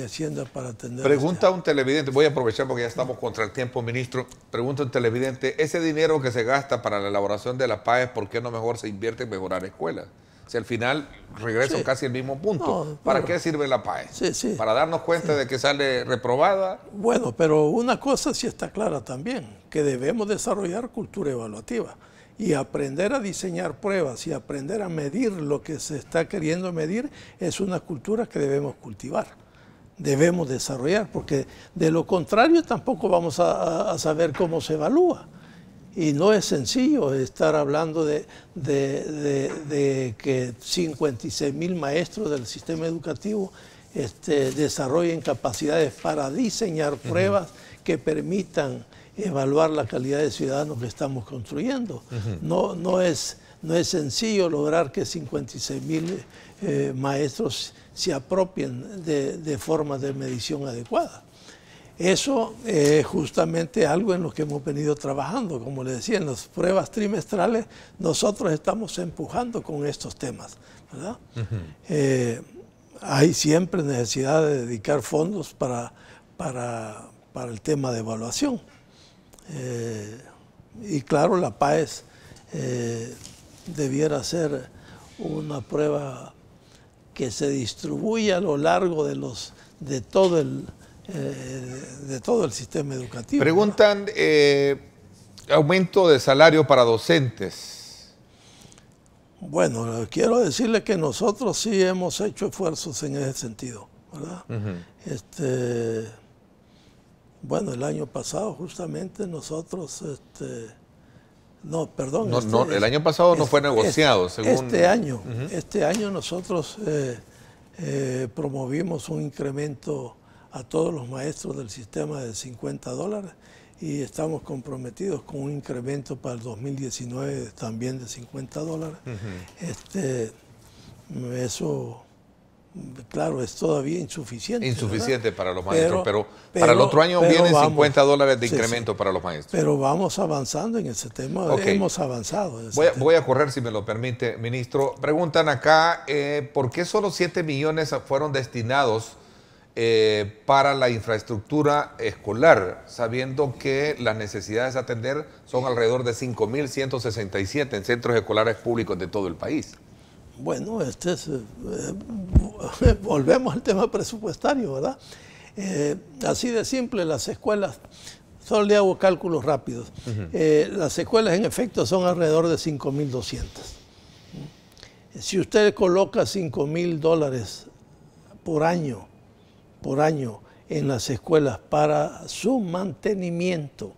Hacienda para atender. Pregunta un televidente, voy a aprovechar porque ya estamos contra el tiempo, ministro. Pregunta un televidente, ese dinero que se gasta para la elaboración de la PAES, ¿por qué no mejor se invierte en mejorar escuelas? Si al final regreso casi al mismo punto. No, ¿para qué sirve la PAES? Sí. ¿Para darnos cuenta de que sale reprobada? Bueno, pero una cosa sí está clara también, que debemos desarrollar cultura evaluativa y aprender a diseñar pruebas y aprender a medir lo que se está queriendo medir es una cultura que debemos cultivar. Debemos desarrollar, porque de lo contrario tampoco vamos a saber cómo se evalúa. Y no es sencillo estar hablando de que 56.000 maestros del sistema educativo desarrollen capacidades para diseñar pruebas que permitan evaluar la calidad de ciudadanos que estamos construyendo. No es sencillo lograr que 56.000 maestros se apropien de formas de medición adecuadas. Eso es justamente algo en lo que hemos venido trabajando. Como le decía, en las pruebas trimestrales nosotros estamos empujando con estos temas, ¿verdad? Hay siempre necesidad de dedicar fondos para el tema de evaluación. Y claro, la PAES debiera ser una prueba que se distribuya a lo largo de todo el sistema educativo. Preguntan aumento de salario para docentes. Bueno, quiero decirle que nosotros sí hemos hecho esfuerzos en ese sentido, ¿verdad? Bueno, el año pasado justamente nosotros, el año pasado no fue negociado, según... Este año nosotros promovimos un incremento a todos los maestros del sistema de $50 y estamos comprometidos con un incremento para el 2019 también de $50. Eso, claro, es todavía insuficiente. Insuficiente, ¿verdad? Para los maestros, pero para el otro año vienen $50 de incremento para los maestros. Pero vamos avanzando en ese tema, hemos avanzado. Voy a correr, si me lo permite, ministro. Preguntan acá, ¿por qué solo 7 millones fueron destinados para la infraestructura escolar, sabiendo que las necesidades a atender son alrededor de 5.167 en centros escolares públicos de todo el país? Bueno, volvemos al tema presupuestario, ¿verdad? Así de simple, las escuelas, solo le hago cálculos rápidos. Las escuelas en efecto son alrededor de 5.200. Si usted coloca $5.000 por año en las escuelas para su mantenimiento,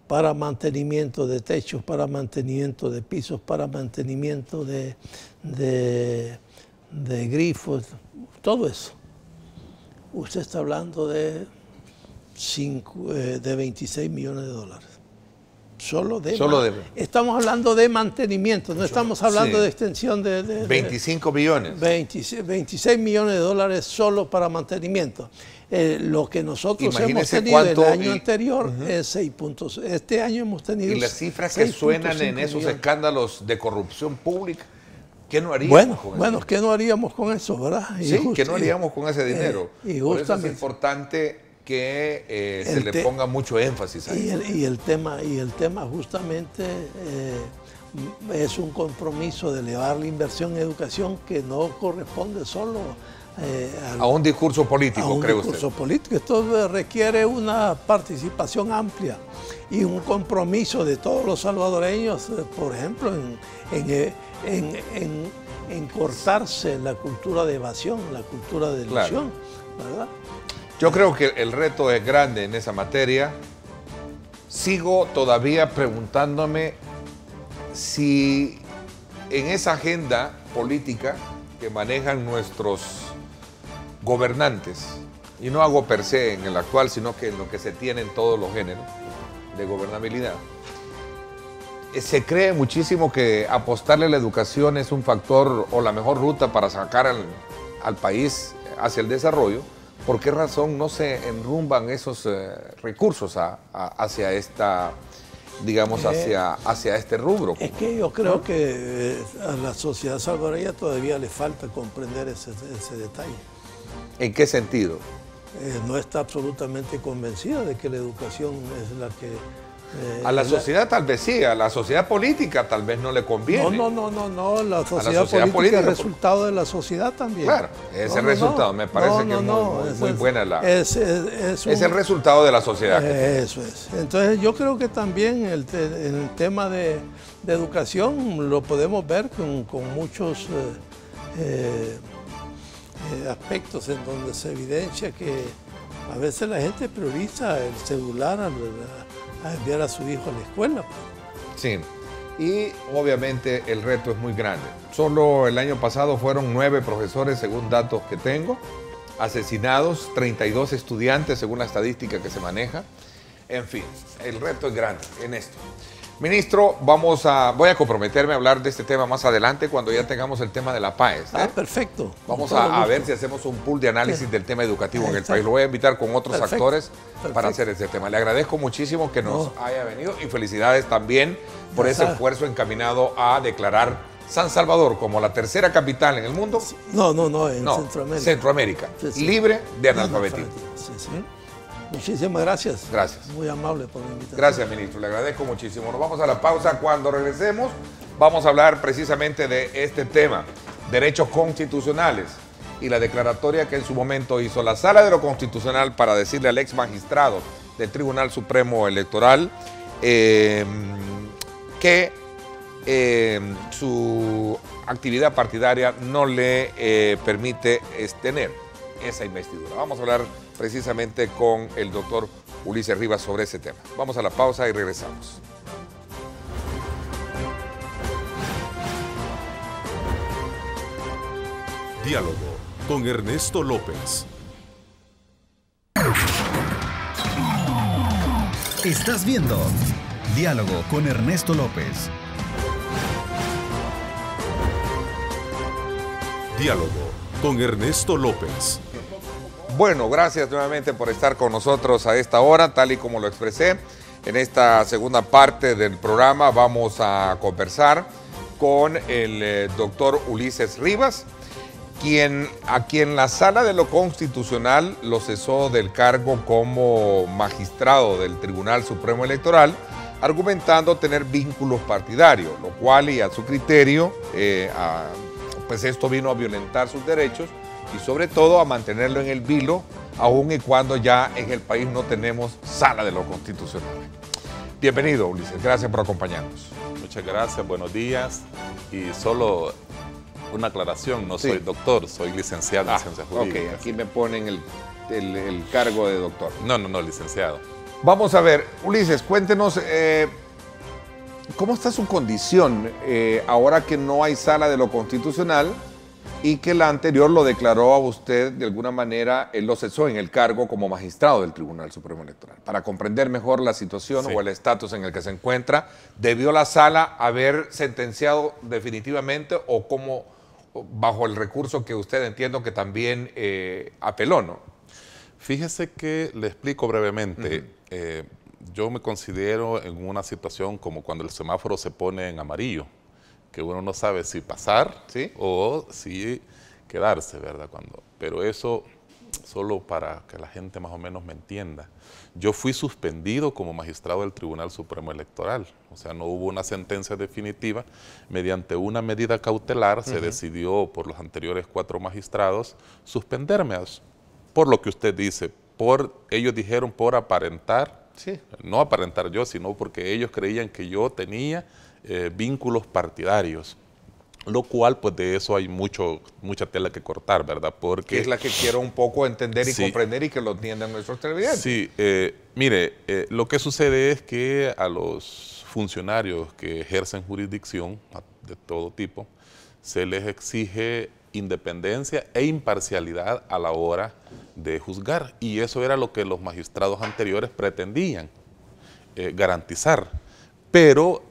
para mantenimiento de techos, para mantenimiento de pisos, para mantenimiento de grifos, todo eso. Usted está hablando de $26 millones. Solo de. Estamos hablando de mantenimiento, no estamos hablando de extensión de 25 millones. 26 millones de dólares solo para mantenimiento. Lo que nosotros hemos tenido el año anterior es 6 puntos. Este año hemos tenido. Y las cifras que suenan en esos escándalos de corrupción pública, ¿qué no haríamos con eso? Bueno, ¿qué no haríamos con eso, verdad? Sí, ¿qué no haríamos con ese dinero? Por eso es importante que se le ponga mucho énfasis a eso. Y el tema justamente es un compromiso de elevar la inversión en educación que no corresponde solo a un discurso político, cree usted. A un discurso político. Esto requiere una participación amplia y un compromiso de todos los salvadoreños, por ejemplo, en cortarse la cultura de evasión, la cultura de ilusión, ¿verdad? Yo creo que el reto es grande en esa materia. Sigo todavía preguntándome si en esa agenda política que manejan nuestros gobernantes, y no hago per se en el actual, sino que en lo que se tiene en todos los géneros de gobernabilidad, se cree muchísimo que apostarle a la educación es un factor o la mejor ruta para sacar al país hacia el desarrollo. ¿Por qué razón no se enrumban esos recursos hacia esta, digamos, hacia este rubro? Es que yo creo que a la sociedad salvadoreña todavía le falta comprender ese detalle. ¿En qué sentido? No está absolutamente convencida de que la educación es la que... a la sociedad tal vez sí, a la sociedad política tal vez no le conviene. No, la sociedad política es el resultado de la sociedad también. Claro, es el resultado, me parece que es muy buena la... Es el resultado de la sociedad. Eso es. Entonces yo creo que también en el tema de educación lo podemos ver con muchos aspectos en donde se evidencia que a veces la gente prioriza el celular a enviar a su hijo a la escuela. Sí, y obviamente el reto es muy grande. Solo el año pasado fueron 9 profesores, según datos que tengo, asesinados, 32 estudiantes, según la estadística que se maneja. En fin, el reto es grande en esto. Ministro, voy a comprometerme a hablar de este tema más adelante cuando ya tengamos el tema de la PAES. Perfecto. Vamos a ver si hacemos un pool de análisis del tema educativo en el país. Lo voy a invitar con otros actores para hacer este tema. Le agradezco muchísimo que nos haya venido y felicidades también por ese esfuerzo encaminado a declarar San Salvador como la tercera capital en el mundo. No, en Centroamérica. Centroamérica, libre de analfabetismo. Sí. Muchísimas gracias. Gracias. Muy amable por la invitación. Gracias, ministro. Le agradezco muchísimo. Nos vamos a la pausa. Cuando regresemos, vamos a hablar precisamente de este tema, derechos constitucionales y la declaratoria que en su momento hizo la Sala de lo Constitucional para decirle al ex magistrado del Tribunal Supremo Electoral que su actividad partidaria no le permite tener esa investidura. Vamos a hablar precisamente con el doctor Ulises Rivas sobre ese tema. Vamos a la pausa y regresamos. Diálogo con Ernesto López. Estás viendo Diálogo con Ernesto López. Diálogo con Ernesto López. Bueno, gracias nuevamente por estar con nosotros a esta hora, tal y como lo expresé. En esta segunda parte del programa vamos a conversar con el doctor Ulises Rivas, a quien la Sala de lo Constitucional lo cesó del cargo como magistrado del Tribunal Supremo Electoral, argumentando tener vínculos partidarios, lo cual, y a su criterio, pues esto vino a violentar sus derechos y sobre todo a mantenerlo en el vilo, aun y cuando ya en el país no tenemos Sala de lo Constitucional. Bienvenido, Ulises, gracias por acompañarnos. Muchas gracias, buenos días. Y solo una aclaración, no soy doctor, soy licenciado en Ciencias Jurídicas. Ok, aquí me ponen el cargo de doctor. No, licenciado. Vamos a ver, Ulises, cuéntenos, ¿cómo está su condición ahora que no hay Sala de lo Constitucional y que la anterior lo declaró a usted de alguna manera, él lo cesó en el cargo como magistrado del Tribunal Supremo Electoral. Para comprender mejor la situación o el estatus en el que se encuentra, ¿debió la sala haber sentenciado definitivamente o como bajo el recurso que usted entiendo que también apeló, no? Fíjese que le explico brevemente. Yo me considero en una situación como cuando el semáforo se pone en amarillo, que uno no sabe si pasar o si quedarse, ¿verdad? Pero eso solo para que la gente más o menos me entienda. Yo fui suspendido como magistrado del Tribunal Supremo Electoral, o sea, no hubo una sentencia definitiva. Mediante una medida cautelar se decidió por los anteriores 4 magistrados suspenderme, por lo que usted dice, ellos dijeron por aparentar, no aparentar yo, sino porque ellos creían que yo tenía vínculos partidarios, lo cual pues de eso hay mucha tela que cortar, ¿verdad? Porque es la que quiero un poco entender y comprender y que lo entiendan nuestros televidentes. Sí, mire, lo que sucede es que a los funcionarios que ejercen jurisdicción de todo tipo se les exige independencia e imparcialidad a la hora de juzgar, y eso era lo que los magistrados anteriores pretendían garantizar, pero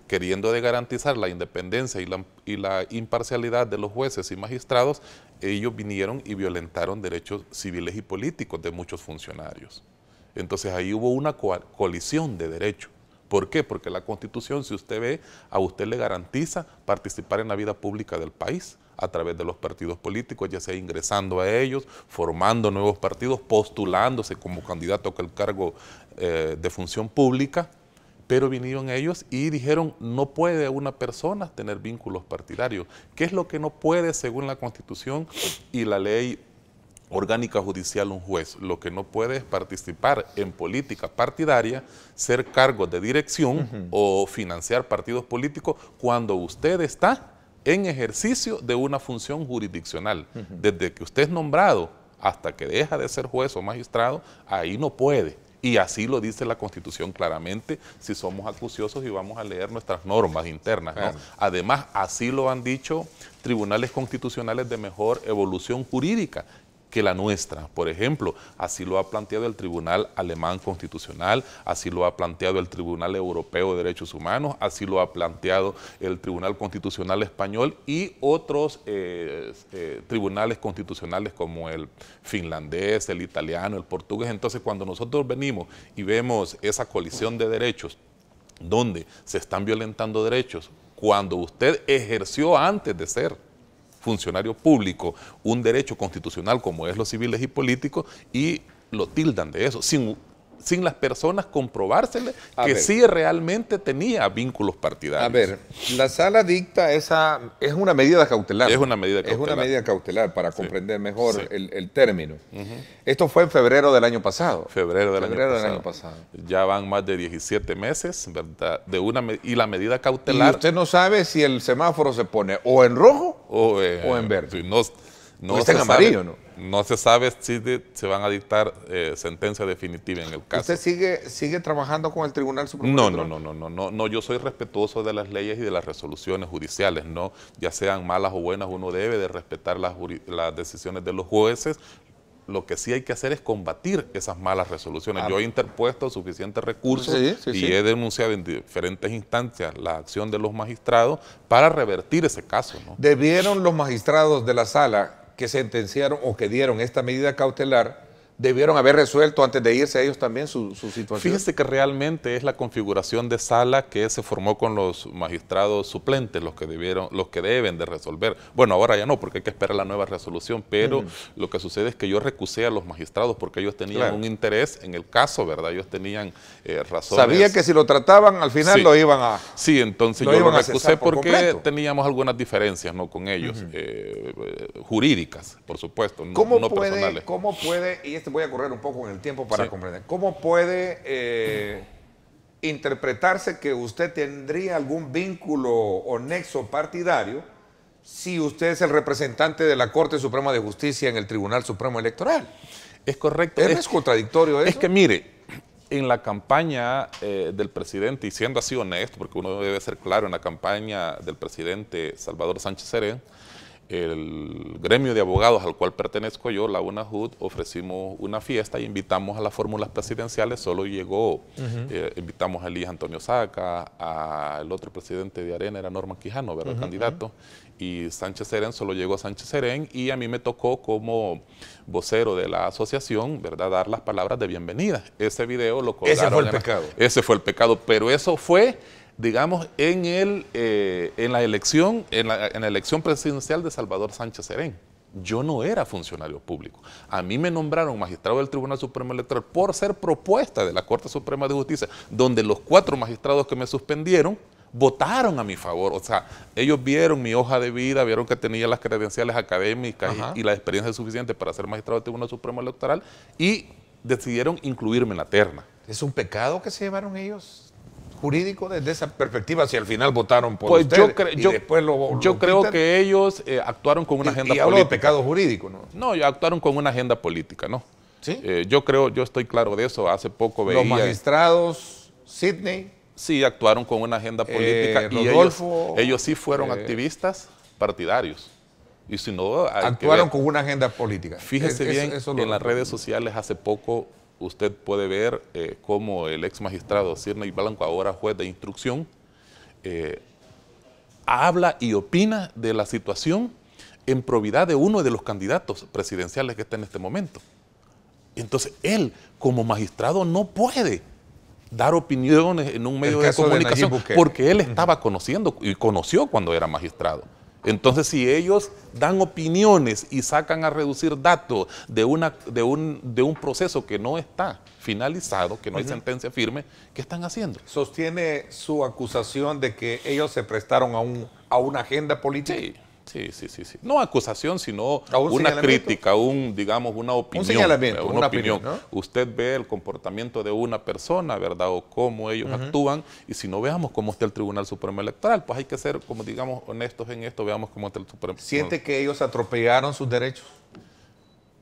queriendo de garantizar la independencia y la imparcialidad de los jueces y magistrados, ellos vinieron y violentaron derechos civiles y políticos de muchos funcionarios. Entonces ahí hubo una colisión de derechos. ¿Por qué? Porque la Constitución, si usted ve, a usted le garantiza participar en la vida pública del país a través de los partidos políticos, ya sea ingresando a ellos, formando nuevos partidos, postulándose como candidato al cargo de función pública. Pero vinieron ellos y dijeron, no puede una persona tener vínculos partidarios. ¿Qué es lo que no puede según la Constitución y la ley orgánica judicial un juez? Lo que no puede es participar en política partidaria, ser cargos de dirección o financiar partidos políticos cuando usted está en ejercicio de una función jurisdiccional. Desde que usted es nombrado hasta que deja de ser juez o magistrado, ahí no puede. Y así lo dice la Constitución claramente, si somos acuciosos y vamos a leer nuestras normas internas, ¿no? Además, así lo han dicho tribunales constitucionales de mejor evolución jurídica que la nuestra. Por ejemplo, así lo ha planteado el Tribunal Alemán Constitucional, así lo ha planteado el Tribunal Europeo de Derechos Humanos, así lo ha planteado el Tribunal Constitucional Español y otros tribunales constitucionales como el finlandés, el italiano, el portugués. Entonces, cuando nosotros venimos y vemos esa colisión de derechos, donde se están violentando derechos, cuando usted ejerció antes de ser funcionario público un derecho constitucional como es los civiles y políticos, y lo tildan de eso, sin las personas comprobársele que sí realmente tenía vínculos partidarios. A ver, la sala dicta es una medida cautelar. Es una medida cautelar. Es una medida cautelar para comprender mejor el término. Esto fue en febrero del año pasado. Febrero del año pasado. Ya van más de 17 meses, ¿verdad? Y la medida cautelar. Y usted no sabe si el semáforo se pone o en rojo o en verde. No está en amarillo, ¿no? No se sabe si se van a dictar sentencia definitiva en el caso. ¿Usted sigue trabajando con el Tribunal Supremo? No, yo soy respetuoso de las leyes y de las resoluciones judiciales, ¿no? Ya sean malas o buenas, uno debe de respetar las decisiones de los jueces. Lo que sí hay que hacer es combatir esas malas resoluciones. Yo he interpuesto suficientes recursos y he denunciado en diferentes instancias la acción de los magistrados para revertir ese caso, ¿no? ¿Debieron los magistrados de la sala que sentenciaron o que dieron esta medida cautelar, debieron haber resuelto antes de irse a ellos también su situación? Fíjese que realmente es la configuración de sala que se formó con los magistrados suplentes, los que deben de resolver. Bueno, ahora ya no, porque hay que esperar la nueva resolución, pero lo que sucede es que yo recusé a los magistrados porque ellos tenían un interés en el caso, ¿verdad? Ellos tenían razones. Sabía que si lo trataban al final lo iban a... Sí, entonces yo lo recusé porque teníamos algunas diferencias, ¿no?, con ellos, jurídicas, por supuesto, no personales. ¿Cómo puede, y voy a correr un poco en el tiempo para comprender, cómo puede interpretarse que usted tendría algún vínculo o nexo partidario si usted es el representante de la Corte Suprema de Justicia en el Tribunal Supremo Electoral? Es correcto. ¿Es contradictorio eso? Es que mire, en la campaña del presidente, y siendo así honesto, porque uno debe ser claro, en la campaña del presidente Salvador Sánchez Serén, el gremio de abogados al cual pertenezco yo, la UNAJUD, ofrecimos una fiesta y invitamos a las fórmulas presidenciales. Solo llegó, invitamos a Elías Antonio Saca, al otro presidente de Arena, era Norman Quijano, ¿verdad? Candidato, y Sánchez Serén, solo llegó Sánchez Serén, y a mí me tocó como vocero de la asociación, ¿verdad?, dar las palabras de bienvenida. Ese video lo colgaron. Ese fue el pecado. Ese fue el pecado, pero eso fue, digamos, en la elección presidencial de Salvador Sánchez Serén. Yo no era funcionario público. A mí me nombraron magistrado del Tribunal Supremo Electoral por ser propuesta de la Corte Suprema de Justicia, donde los 4 magistrados que me suspendieron votaron a mi favor. O sea, ellos vieron mi hoja de vida, vieron que tenía las credenciales académicas y la experiencia suficiente para ser magistrado del Tribunal Supremo Electoral, y decidieron incluirme en la terna. ¿Es un pecado que se llevaron ellos jurídico desde esa perspectiva, si al final votaron por pues ustedes yo creo que ellos actuaron con una agenda política. Y hablo de pecado jurídico, ¿no? No, actuaron con una agenda política, ¿no? ¿Sí? Yo estoy claro de eso. Hace poco veía... Los magistrados, Sidney... Sí, actuaron con una agenda política, y Rodolfo, ellos sí fueron activistas partidarios. Y si no, actuaron con una agenda política. Fíjese bien, en las redes sociales hace poco usted puede ver cómo el ex magistrado Cirney Blanco, ahora juez de instrucción, habla y opina de la situación en probidad de uno de los candidatos presidenciales que está en este momento. Entonces, él, como magistrado, no puede dar opiniones en un medio de comunicación porque él estaba conociendo y conoció cuando era magistrado. Entonces, si ellos dan opiniones y sacan a reducir datos de un proceso que no está finalizado, que no hay sentencia firme, ¿qué están haciendo? ¿Sostiene su acusación de que ellos se prestaron a una agenda política? Sí. No acusación, sino una crítica, digamos, una opinión. Un señalamiento, una opinión. ¿No? Usted ve el comportamiento de una persona, ¿verdad? O cómo ellos actúan, y si no, veamos cómo está el Tribunal Supremo Electoral. Pues hay que ser, como digamos, honestos en esto, veamos cómo está el Supremo. ¿Siente que ellos atropellaron sus derechos?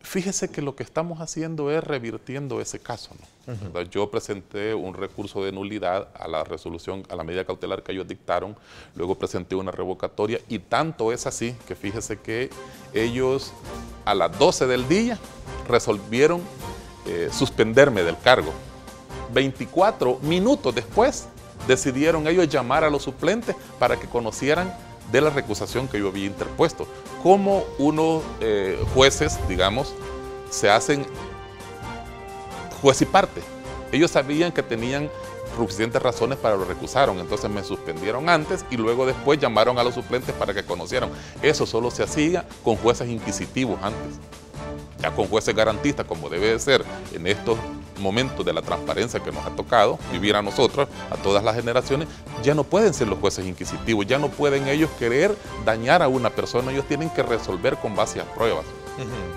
Fíjese que lo que estamos haciendo es revirtiendo ese caso, ¿no? Yo presenté un recurso de nulidad a la resolución, a la medida cautelar que ellos dictaron, luego presenté una revocatoria, y tanto es así que fíjese que ellos a las 12 del día resolvieron suspenderme del cargo. 24 minutos después decidieron ellos llamar a los suplentes para que conocieran de la recusación que yo había interpuesto. Como unos jueces, digamos, se hacen juez y parte. Ellos sabían que tenían suficientes razones para lo recusaron, entonces me suspendieron antes y luego después llamaron a los suplentes para que conocieran. Eso solo se hacía con jueces inquisitivos antes. Ya con jueces garantistas, como debe de ser en estos momentos de la transparencia que nos ha tocado vivir a nosotros, a todas las generaciones, ya no pueden ser los jueces inquisitivos, ya no pueden ellos querer dañar a una persona, ellos tienen que resolver con base a pruebas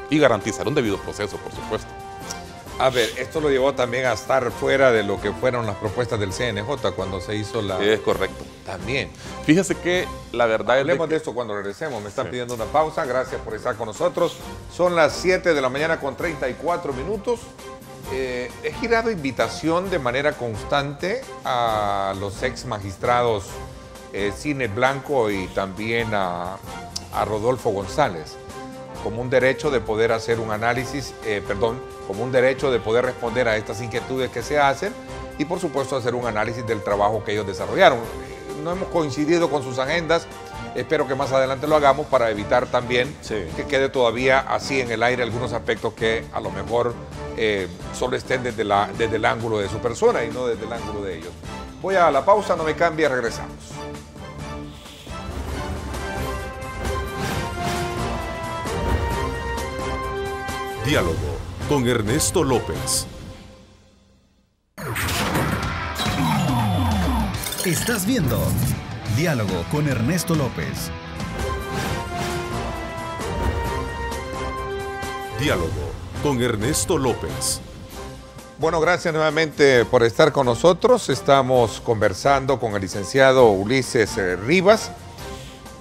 y garantizar un debido proceso, por supuesto. A ver, esto lo llevó también a estar fuera de lo que fueron las propuestas del CNJ cuando se hizo la... Es correcto. También. Fíjese que la verdad Hablemos de esto cuando regresemos. Me están pidiendo una pausa. Gracias por estar con nosotros. Son las 7 de la mañana con 34 minutos. He girado invitación de manera constante a los ex magistrados Cirney Blanco y también a Rodolfo González, como un derecho de poder hacer un análisis, como un derecho de poder responder a estas inquietudes que se hacen y por supuesto hacer un análisis del trabajo que ellos desarrollaron. No hemos coincidido con sus agendas, espero que más adelante lo hagamos para evitar también que quede todavía así en el aire algunos aspectos que a lo mejor solo estén desde el ángulo de su persona y no desde el ángulo de ellos. Voy a la pausa, no me cambie, regresamos. Diálogo con Ernesto López. Estás viendo Diálogo con Ernesto López. Diálogo con Ernesto López. Bueno, gracias nuevamente por estar con nosotros. Estamos conversando con el licenciado Ulises Rivas,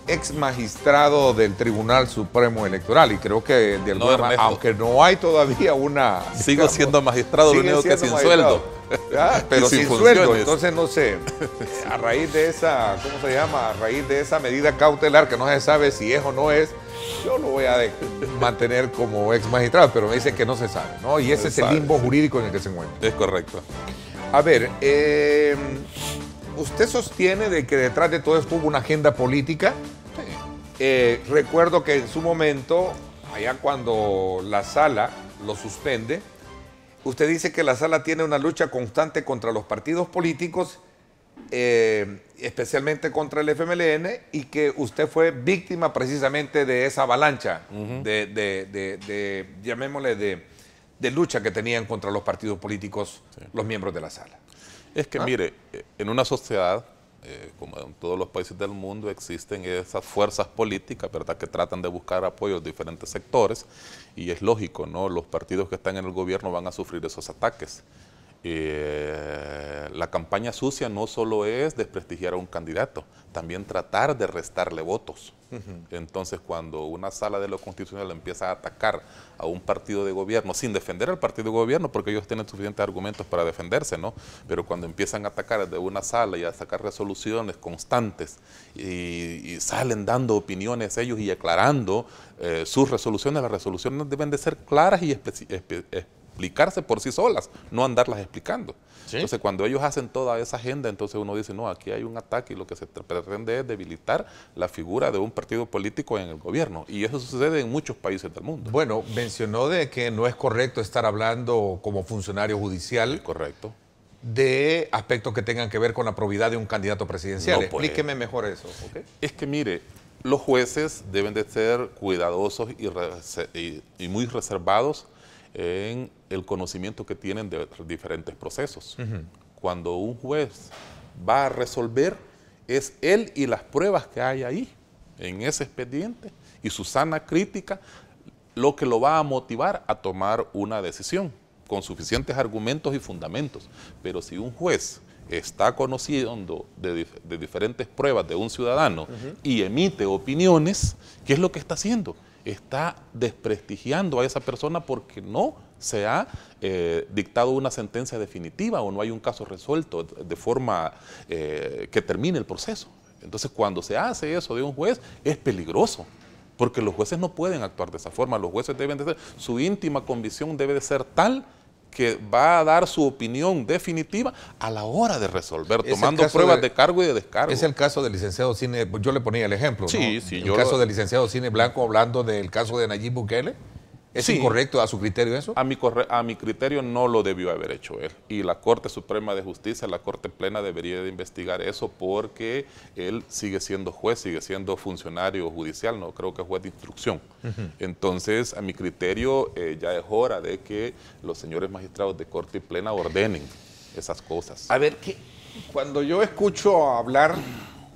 ex magistrado del Tribunal Supremo Electoral y creo que de alguna manera, Ernesto. aunque no hay todavía una... Sigo siendo magistrado, lo sigue único que siendo sin magistrado. sueldo. Ya, pero Y sin sin sueldo, funciones. entonces no sé, a raíz de esa, ¿cómo se llama? A raíz de esa medida cautelar que no se sabe si es o no es, yo lo voy a mantener como ex magistrado, pero me dicen que no se sabe, ¿no? Y ese es el limbo jurídico en el que se encuentra. Es correcto. A ver, usted sostiene de que detrás de todo esto hubo una agenda política. Recuerdo que en su momento, allá cuando la sala lo suspende, usted dice que la sala tiene una lucha constante contra los partidos políticos, especialmente contra el FMLN, y que usted fue víctima precisamente de esa avalancha llamémosle, de lucha que tenían contra los partidos políticos los miembros de la sala. Es que, mire, en una sociedad, como en todos los países del mundo, existen esas fuerzas políticas, ¿verdad?, que tratan de buscar apoyo de diferentes sectores, y es lógico, ¿no? Los partidos que están en el gobierno van a sufrir esos ataques. La campaña sucia no solo es desprestigiar a un candidato, también tratar de restarle votos. Entonces, cuando una sala de lo constitucional empieza a atacar a un partido de gobierno, sin defender al partido de gobierno, porque ellos tienen suficientes argumentos para defenderse, ¿no? Pero cuando empiezan a atacar desde una sala y a sacar resoluciones constantes y salen dando opiniones ellos y aclarando sus resoluciones, las resoluciones deben de ser claras y explicarse por sí solas, no andarlas explicando. ¿Sí? Entonces, cuando ellos hacen toda esa agenda, entonces uno dice, no, aquí hay un ataque y lo que se pretende es debilitar la figura de un partido político en el gobierno. Y eso sucede en muchos países del mundo. Bueno, mencionó de que no es correcto estar hablando como funcionario judicial. Es correcto. De aspectos que tengan que ver con la probidad de un candidato presidencial. No, explíqueme mejor eso. ¿Okay? Es que, mire, los jueces deben de ser cuidadosos y muy reservados en el conocimiento que tienen de diferentes procesos. Cuando un juez va a resolver, es él y las pruebas que hay ahí, en ese expediente, y su sana crítica, lo que lo va a motivar a tomar una decisión, con suficientes argumentos y fundamentos. Pero si un juez está conociendo de diferentes pruebas de un ciudadano y emite opiniones, ¿qué es lo que está haciendo? Está desprestigiando a esa persona porque no se ha dictado una sentencia definitiva o no hay un caso resuelto de forma que termine el proceso. Entonces, cuando se hace eso de un juez, es peligroso, porque los jueces no pueden actuar de esa forma. Los jueces deben de ser, su íntima convicción debe de ser tal que va a dar su opinión definitiva a la hora de resolver, tomando pruebas de cargo y de descargo. Es el caso del licenciado Cine, yo le ponía el ejemplo, sí, ¿no? Sí, el caso del licenciado Cine Blanco, hablando del caso de Nayib Bukele. ¿Es incorrecto a su criterio eso? A mi criterio no lo debió haber hecho él. Y la Corte Suprema de Justicia, la Corte Plena, debería de investigar eso porque él sigue siendo juez, sigue siendo funcionario judicial, no creo que juez de instrucción. Entonces, a mi criterio, ya es hora de que los señores magistrados de Corte Plena ordenen esas cosas. A ver, cuando yo escucho hablar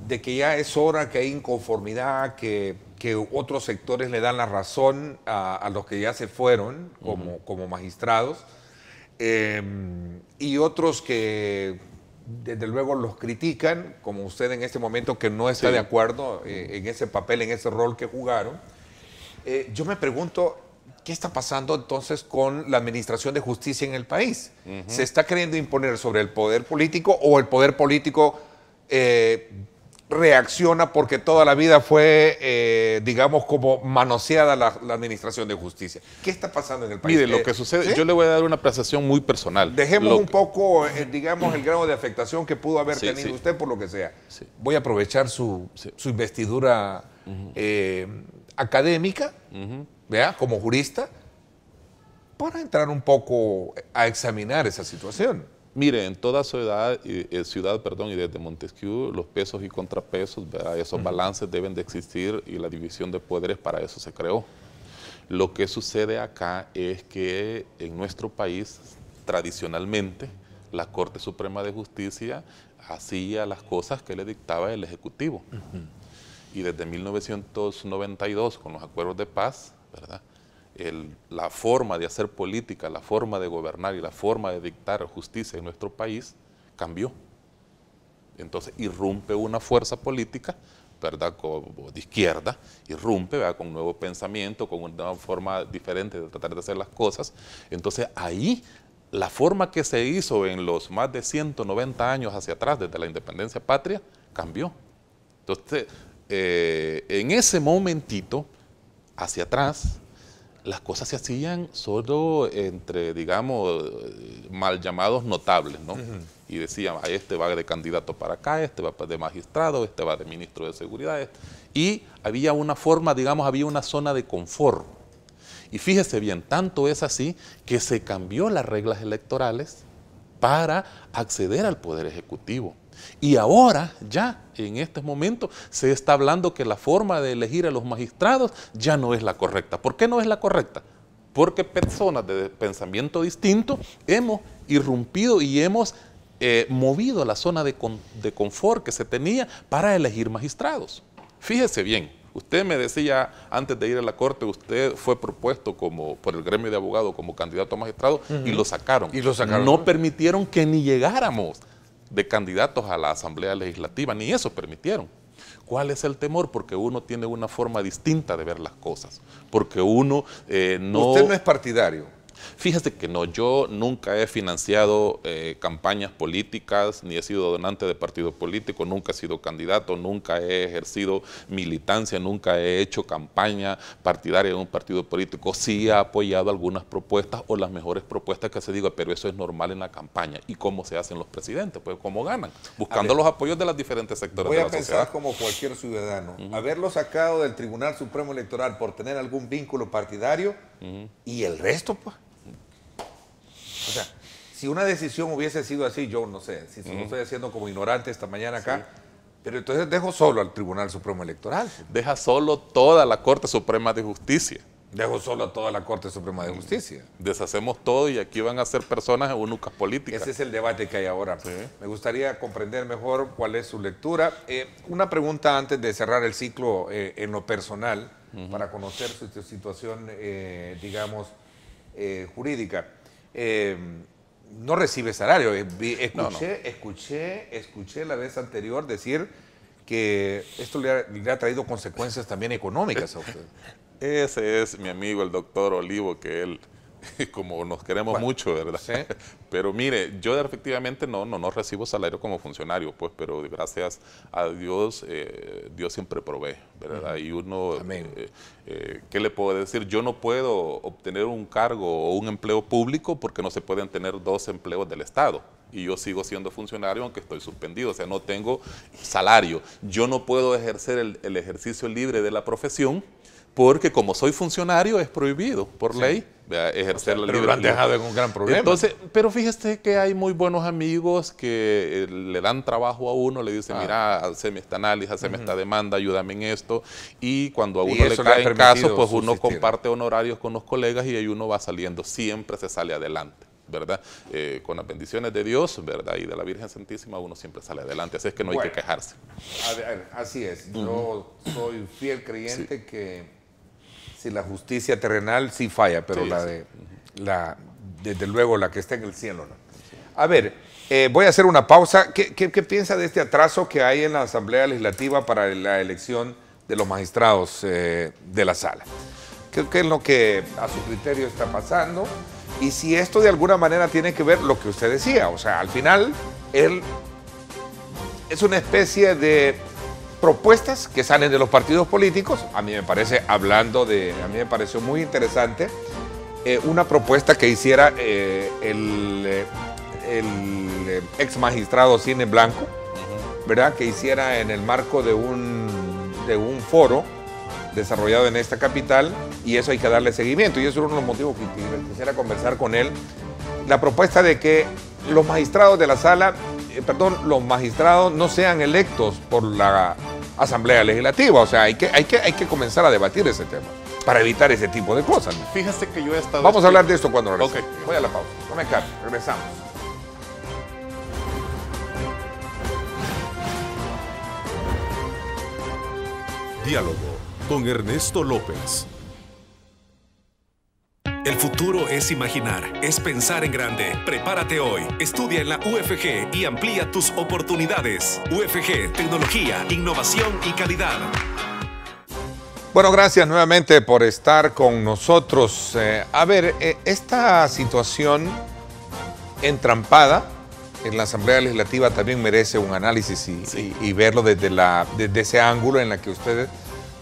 de que ya es hora, que hay inconformidad, que otros sectores le dan la razón a los que ya se fueron como magistrados, y otros que desde luego los critican, como usted en este momento que no está de acuerdo en ese papel, en ese rol que jugaron. Yo me pregunto, ¿qué está pasando entonces con la administración de justicia en el país? ¿Se está queriendo imponer sobre el poder político o el poder político reacciona porque toda la vida fue, digamos, como manoseada la administración de justicia? ¿Qué está pasando en el país? Mire, lo que sucede, yo le voy a dar una apreciación muy personal. Dejemos un poco, digamos, el grado de afectación que pudo haber tenido usted por lo que sea. Voy a aprovechar su investidura académica, ¿vea? Como jurista, para entrar un poco a examinar esa situación. Mire, en toda ciudad y desde Montesquieu, los pesos y contrapesos, ¿verdad? Esos balances deben de existir y la división de poderes para eso se creó. Lo que sucede acá es que en nuestro país, tradicionalmente, la Corte Suprema de Justicia hacía las cosas que le dictaba el Ejecutivo. Y desde 1992, con los acuerdos de paz, ¿verdad? La forma de hacer política, la forma de gobernar y la forma de dictar justicia en nuestro país cambió. Entonces irrumpe una fuerza política ¿verdad?, como de izquierda, irrumpe, ¿verdad?, con un nuevo pensamiento, con una forma diferente de tratar de hacer las cosas. Entonces ahí la forma que se hizo en los más de 190 años hacia atrás, desde la independencia patria, cambió. Entonces, en ese momentito, hacia atrás, las cosas se hacían solo entre, digamos, mal llamados notables, ¿no? Y decían, este va de candidato para acá, este va de magistrado, este va de ministro de seguridad. Y había una forma, digamos, había una zona de confort. Y fíjese bien, tanto es así que se cambió las reglas electorales para acceder al Poder Ejecutivo. Y ahora, ya en este momento, se está hablando que la forma de elegir a los magistrados ya no es la correcta. ¿Por qué no es la correcta? Porque personas de pensamiento distinto hemos irrumpido y hemos movido la zona de confort que se tenía para elegir magistrados. Fíjese bien, usted me decía antes de ir a la corte, usted fue propuesto por el gremio de abogados como candidato a magistrado y lo sacaron. Y lo sacaron. No permitieron que ni llegáramos de candidatos a la Asamblea Legislativa, ni eso permitieron. ¿Cuál es el temor? Porque uno tiene una forma distinta de ver las cosas, porque uno no... Usted no es partidario. Fíjese que no, yo nunca he financiado campañas políticas, ni he sido donante de partido político, nunca he sido candidato, nunca he ejercido militancia, nunca he hecho campaña partidaria de un partido político. Sí he apoyado algunas propuestas o las mejores propuestas que se diga, pero eso es normal en la campaña. ¿Y cómo se hacen los presidentes? Pues cómo ganan, buscando los apoyos de los diferentes sectores de la sociedad. Voy a pensar como cualquier ciudadano, haberlo sacado del Tribunal Supremo Electoral por tener algún vínculo partidario y el resto, pues. O sea, si una decisión hubiese sido así, yo no sé, si lo estoy haciendo como ignorante esta mañana acá, pero entonces dejo solo al Tribunal Supremo Electoral. Deja solo toda la Corte Suprema de Justicia. Dejo solo a toda la Corte Suprema de Justicia. Deshacemos todo y aquí van a ser personas únicas políticas. Ese es el debate que hay ahora. Sí. Me gustaría comprender mejor cuál es su lectura. Una pregunta antes de cerrar el ciclo en lo personal, para conocer su situación, digamos, jurídica. No recibe salario. Escuché la vez anterior decir que esto le ha traído consecuencias también económicas a usted. Ese es mi amigo el doctor Olivo, que él, como nos queremos mucho, ¿verdad? ¿Sí? Pero mire, yo efectivamente no recibo salario como funcionario, pues, pero gracias a Dios, Dios siempre provee, ¿verdad? Y uno, ¿qué le puedo decir? Yo no puedo obtener un cargo o un empleo público porque no se pueden tener dos empleos del Estado. Y yo sigo siendo funcionario aunque estoy suspendido, o sea, no tengo salario. Yo no puedo ejercer el ejercicio libre de la profesión porque como soy funcionario es prohibido por ley ejercer la libre. Pero lo han dejado en un gran problema. Entonces, pero fíjese que hay muy buenos amigos que le dan trabajo a uno, le dicen, mira, haceme este análisis, haceme esta demanda, ayúdame en esto. Y cuando a uno le cae en caso, pues uno comparte honorarios con los colegas y ahí uno va saliendo. Siempre se sale adelante, ¿verdad? Con las bendiciones de Dios, ¿verdad? Y de la Virgen Santísima uno siempre sale adelante. Así es que no hay que quejarse. A ver, así es. Yo soy fiel creyente que si la justicia terrenal sí falla, pero desde luego la que está en el cielo, ¿no? A ver, voy a hacer una pausa. ¿Qué piensa de este atraso que hay en la Asamblea Legislativa para la elección de los magistrados de la sala? ¿Qué es lo que a su criterio está pasando? Y si esto de alguna manera tiene que ver lo que usted decía, o sea, al final él es una especie de propuestas que salen de los partidos políticos. A mí me parece, a mí me pareció muy interesante una propuesta que hiciera el ex magistrado Cine Blanco, ¿verdad? Que hiciera en el marco de un foro desarrollado en esta capital, y eso hay que darle seguimiento, y eso es uno de los motivos que quisiera conversar con él. La propuesta de que los magistrados de la sala, los magistrados no sean electos por la Asamblea Legislativa. O sea, hay que comenzar a debatir ese tema para evitar ese tipo de cosas, ¿no? Fíjese que yo he estado... Vamos a hablar de esto cuando regresemos. Okay. Voy a la pausa. No me cambie, regresamos. Diálogo con Ernesto López. El futuro es imaginar, es pensar en grande. Prepárate hoy. Estudia en la UFG y amplía tus oportunidades. UFG, tecnología, innovación y calidad. Bueno, gracias nuevamente por estar con nosotros. Esta situación entrampada en la Asamblea Legislativa también merece un análisis y verlo desde ese ángulo en la que usted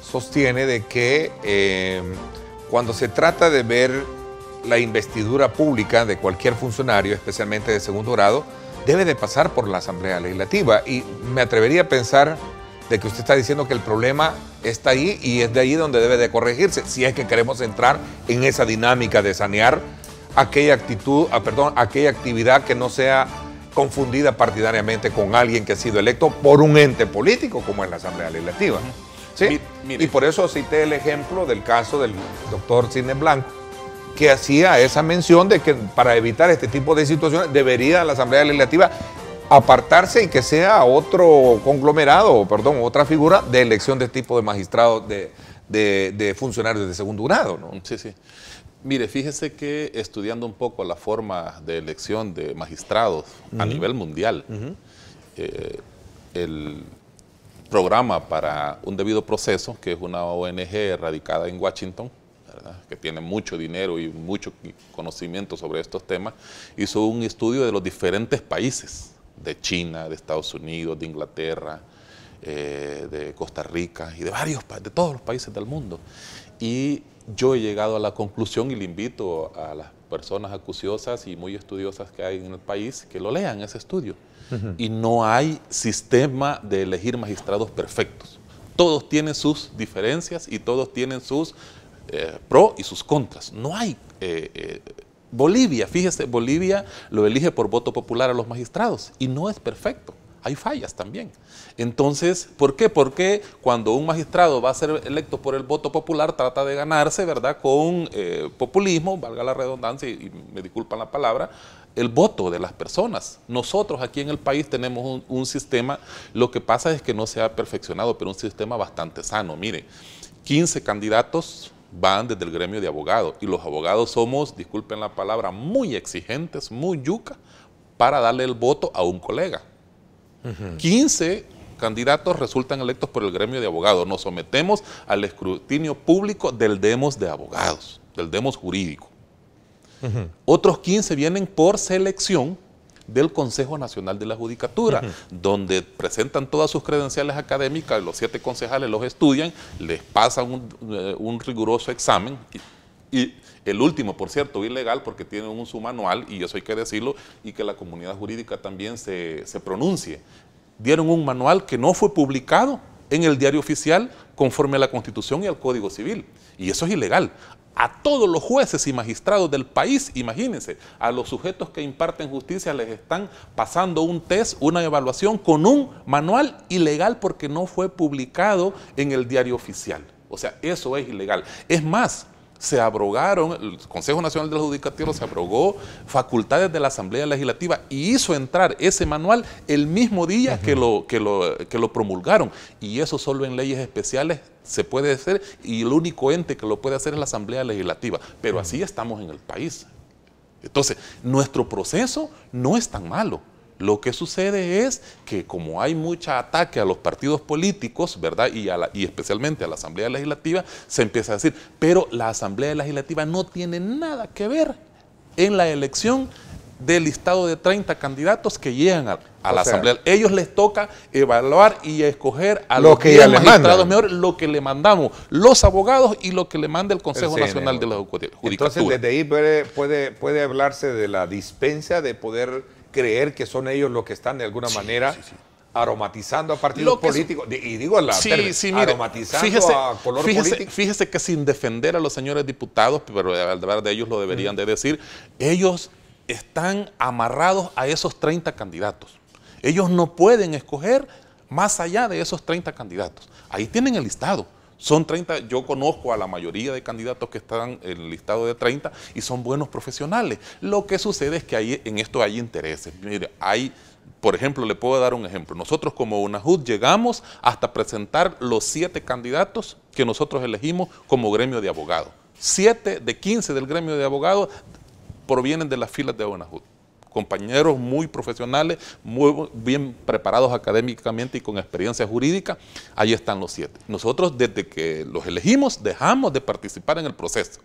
sostiene de que cuando se trata de ver la investidura pública de cualquier funcionario, especialmente de segundo grado, debe de pasar por la Asamblea Legislativa. Y me atrevería a pensar de que usted está diciendo que el problema está ahí y es de ahí donde debe de corregirse, si es que queremos entrar en esa dinámica de sanear aquella actividad que no sea confundida partidariamente con alguien que ha sido electo por un ente político como es la Asamblea Legislativa. ¿Sí? Y por eso cité el ejemplo del caso del doctor Cisnes Blanco, que hacía esa mención de que para evitar este tipo de situaciones debería la Asamblea Legislativa apartarse y que sea otro conglomerado, otra figura de elección de tipo de magistrados, de funcionarios de segundo grado, ¿no? Sí, sí. Mire, fíjese que estudiando un poco la forma de elección de magistrados a nivel mundial, el programa para un debido proceso, que es una ONG radicada en Washington, ¿verdad?, que tiene mucho dinero y mucho conocimiento sobre estos temas, hizo un estudio de los diferentes países, de China, de Estados Unidos, de Inglaterra, de Costa Rica y de todos los países del mundo. Y yo he llegado a la conclusión, y le invito a las personas acuciosas y muy estudiosas que hay en el país que lo lean, ese estudio. Y no hay sistema de elegir magistrados perfectos. Todos tienen sus diferencias y todos tienen sus pros y sus contras. No hay... Bolivia, fíjese, Bolivia lo elige por voto popular a los magistrados y no es perfecto. Hay fallas también. Entonces, ¿por qué? Porque cuando un magistrado va a ser electo por el voto popular, trata de ganarse, ¿verdad?, con populismo, valga la redundancia y me disculpan la palabra, el voto de las personas. Nosotros aquí en el país tenemos un sistema, lo que pasa es que no se ha perfeccionado, pero un sistema bastante sano. Mire, 15 candidatos van desde el gremio de abogados y los abogados somos, disculpen la palabra, muy exigentes, muy yuca para darle el voto a un colega. 15 candidatos resultan electos por el gremio de abogados. Nos sometemos al escrutinio público del demos de abogados, del demos jurídico. Otros 15 vienen por selección del Consejo Nacional de la Judicatura, donde presentan todas sus credenciales académicas, los 7 concejales los estudian, les pasan un riguroso examen y el último, por cierto, ilegal porque tiene un submanual, y eso hay que decirlo, y que la comunidad jurídica también se pronuncie. Dieron un manual que no fue publicado en el diario oficial conforme a la Constitución y al Código Civil, y eso es ilegal. A todos los jueces y magistrados del país, imagínense, a los sujetos que imparten justicia les están pasando un test, una evaluación con un manual ilegal porque no fue publicado en el diario oficial. O sea, eso es ilegal. Es más, se abrogaron, el Consejo Nacional de la Judicatura se abrogó facultades de la Asamblea Legislativa y hizo entrar ese manual el mismo día que lo promulgaron. Y eso solo en leyes especiales se puede hacer, y el único ente que lo puede hacer es la Asamblea Legislativa. Pero así estamos en el país. Entonces, nuestro proceso no es tan malo. Lo que sucede es que como hay mucho ataque a los partidos políticos, ¿verdad?, y especialmente a la Asamblea Legislativa, se empieza a decir, pero la Asamblea Legislativa no tiene nada que ver en la elección del listado de 30 candidatos que llegan a la Asamblea. Ellos les toca evaluar y escoger a los 10 magistrados mejores, lo que le mandamos los abogados y lo que le manda el Consejo Nacional de la Judicatura. Entonces, desde ahí puede hablarse de la dispensa de poder creer que son ellos los que están de alguna manera aromatizando a partidos políticos, y digo aromatizando a color político. Fíjese que sin defender a los señores diputados, pero de ellos lo deberían de decir, ellos están amarrados a esos 30 candidatos. Ellos no pueden escoger más allá de esos 30 candidatos. Ahí tienen el listado. Son 30, yo conozco a la mayoría de candidatos que están en el listado de 30 y son buenos profesionales. Lo que sucede es que en esto hay intereses. Mire, por ejemplo, le puedo dar un ejemplo. Nosotros como UNAJUD llegamos hasta presentar los 7 candidatos que nosotros elegimos como gremio de abogados. 7 de 15 del gremio de abogados provienen de las filas de UNAJUT. Compañeros muy profesionales, muy bien preparados académicamente y con experiencia jurídica, ahí están los 7. Nosotros desde que los elegimos dejamos de participar en el proceso.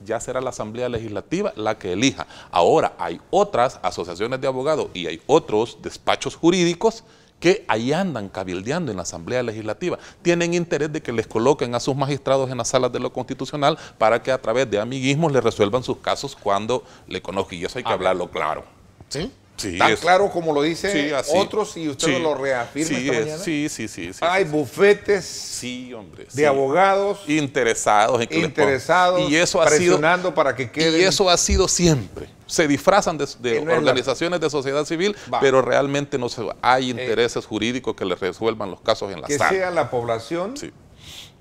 Ya será la Asamblea Legislativa la que elija. Ahora hay otras asociaciones de abogados y hay otros despachos jurídicos que ahí andan cabildeando en la Asamblea Legislativa. Tienen interés de que les coloquen a sus magistrados en las salas de lo constitucional para que a través de amiguismos les resuelvan sus casos cuando le conozcan. Y eso hay que hablarlo claro. ¿Sí? Sí, tan claro como lo dicen sí, otros y usted lo reafirma esta mañana. Sí. Hay bufetes hombre, de abogados interesados en que y eso presionando para que quede. Y eso ha sido siempre. Se disfrazan de organizaciones de sociedad civil, pero realmente no hay intereses jurídicos que les resuelvan los casos en la sala. Que sea la población. Sí.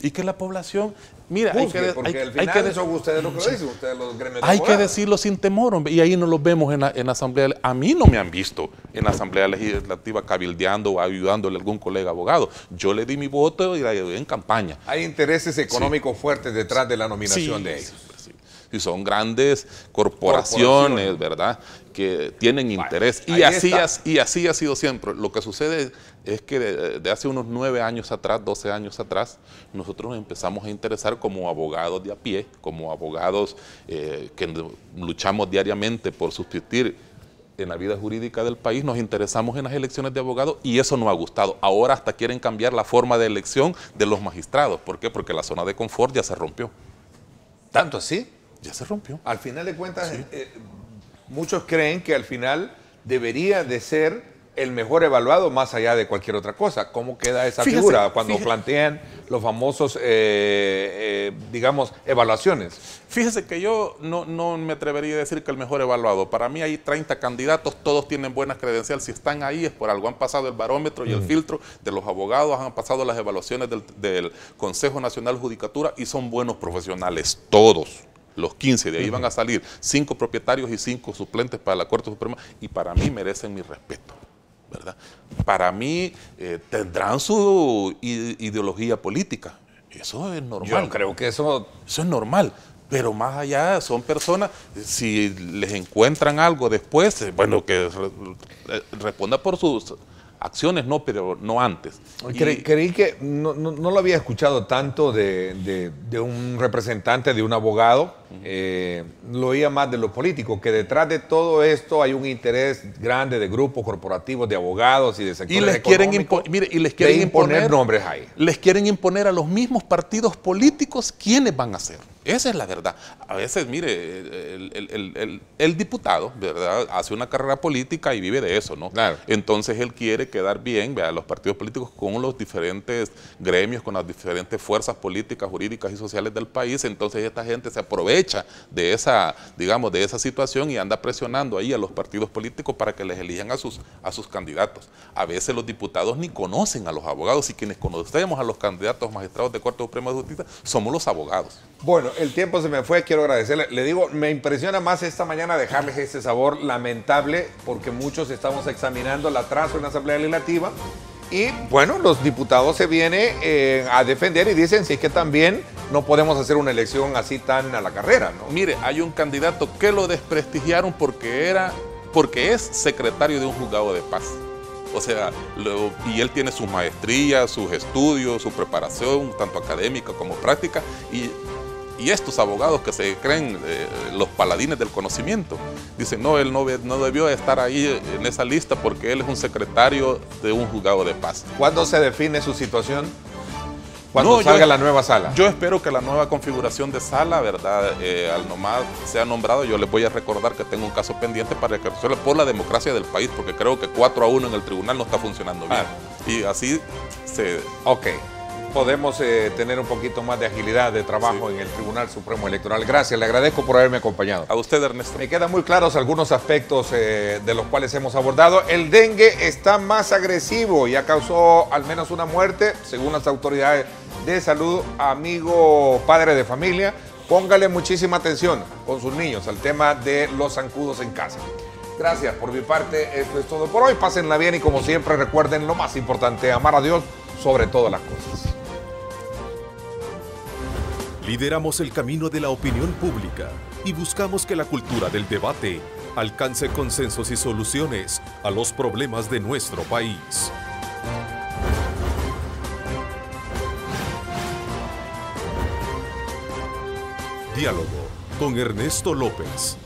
Y que la población, mira, porque al final eso ustedes lo que lo dicen, ustedes los gremios de hay abogados. que decirlo sin temor, hombre, y ahí no los vemos en la Asamblea. A mí no me han visto en la Asamblea Legislativa cabildeando o ayudándole a algún colega abogado. Yo le di mi voto y la ayudé en campaña. Hay intereses económicos fuertes detrás de la nominación de ellos. Y son grandes corporaciones, ¿verdad?, que tienen interés. Y así ha sido siempre. Lo que sucede es que de hace unos 9 años atrás, 12 años atrás, nosotros nos empezamos a interesar como abogados de a pie, como abogados que luchamos diariamente por subsistir en la vida jurídica del país, nos interesamos en las elecciones de abogados y eso no ha gustado. Ahora hasta quieren cambiar la forma de elección de los magistrados. ¿Por qué? Porque la zona de confort ya se rompió. ¿Tanto así? Ya se rompió. Al final de cuentas, muchos creen que al final debería de ser el mejor evaluado más allá de cualquier otra cosa. ¿Cómo queda esa figura cuando plantean los famosos, digamos, evaluaciones? Fíjese que yo no me atrevería a decir que el mejor evaluado. Para mí hay 30 candidatos, todos tienen buenas credenciales. Si están ahí es por algo. Han pasado el barómetro y el filtro de los abogados, han pasado las evaluaciones del Consejo Nacional de Judicatura y son buenos profesionales, todos. Los 15, de ahí van a salir 5 propietarios y 5 suplentes para la Corte Suprema y para mí merecen mi respeto, ¿verdad? Para mí tendrán su ideología política, eso es normal. Yo creo que eso es normal, pero más allá son personas, si les encuentran algo después, bueno, que responda por sus acciones, no, pero no antes. Creí que no lo había escuchado tanto de un representante, de un abogado, lo oía más de los políticos, que detrás de todo esto hay un interés grande de grupos corporativos, de abogados y de sectores económicos. Y les quieren imponer nombres ahí. Les quieren imponer a los mismos partidos políticos quiénes van a ser. Esa es la verdad. A veces, mire, el diputado, ¿verdad?, hace una carrera política y vive de eso, ¿no? Claro. Entonces él quiere quedar bien, vea, los partidos políticos con los diferentes gremios, con las diferentes fuerzas políticas, jurídicas y sociales del país. Entonces esta gente se aprovecha de esa, digamos, de esa situación y anda presionando ahí a los partidos políticos para que les elijan a sus candidatos. A veces los diputados ni conocen a los abogados y quienes conocemos a los candidatos magistrados de Corte Suprema de Justicia somos los abogados. Bueno, el tiempo se me fue, quiero agradecerle. Le digo, me impresiona más esta mañana dejarles ese sabor lamentable porque muchos estamos examinando el atraso en la Asamblea Legislativa y, bueno, los diputados se vienen a defender y dicen si es que también no podemos hacer una elección así tan a la carrera, ¿no? Mire, hay un candidato que lo desprestigiaron porque es secretario de un juzgado de paz. O sea, y él tiene sus maestrías, sus estudios, su preparación, tanto académica como práctica, y estos abogados que se creen los paladines del conocimiento, dicen, no, él no debió estar ahí en esa lista porque él es un secretario de un juzgado de paz. ¿Cuándo se define su situación? Cuando salga la nueva sala. Yo espero que la nueva configuración de sala, ¿verdad?, al nomás sea nombrado. Yo les voy a recordar que tengo un caso pendiente para que resuelva por la democracia del país, porque creo que 4-1 en el tribunal no está funcionando bien. Y así se... Ok. Podemos tener un poquito más de agilidad de trabajo en el Tribunal Supremo Electoral. Gracias, le agradezco por haberme acompañado. A usted, Ernesto. Me quedan muy claros algunos aspectos de los cuales hemos abordado. El dengue está más agresivo, ya causó al menos una muerte, según las autoridades de salud. Amigo padre de familia, póngale muchísima atención con sus niños al tema de los zancudos en casa. Gracias por mi parte, esto es todo por hoy. Pásenla bien y como siempre recuerden lo más importante, amar a Dios sobre todas las cosas. Lideramos el camino de la opinión pública y buscamos que la cultura del debate alcance consensos y soluciones a los problemas de nuestro país. Diálogo con Ernesto López.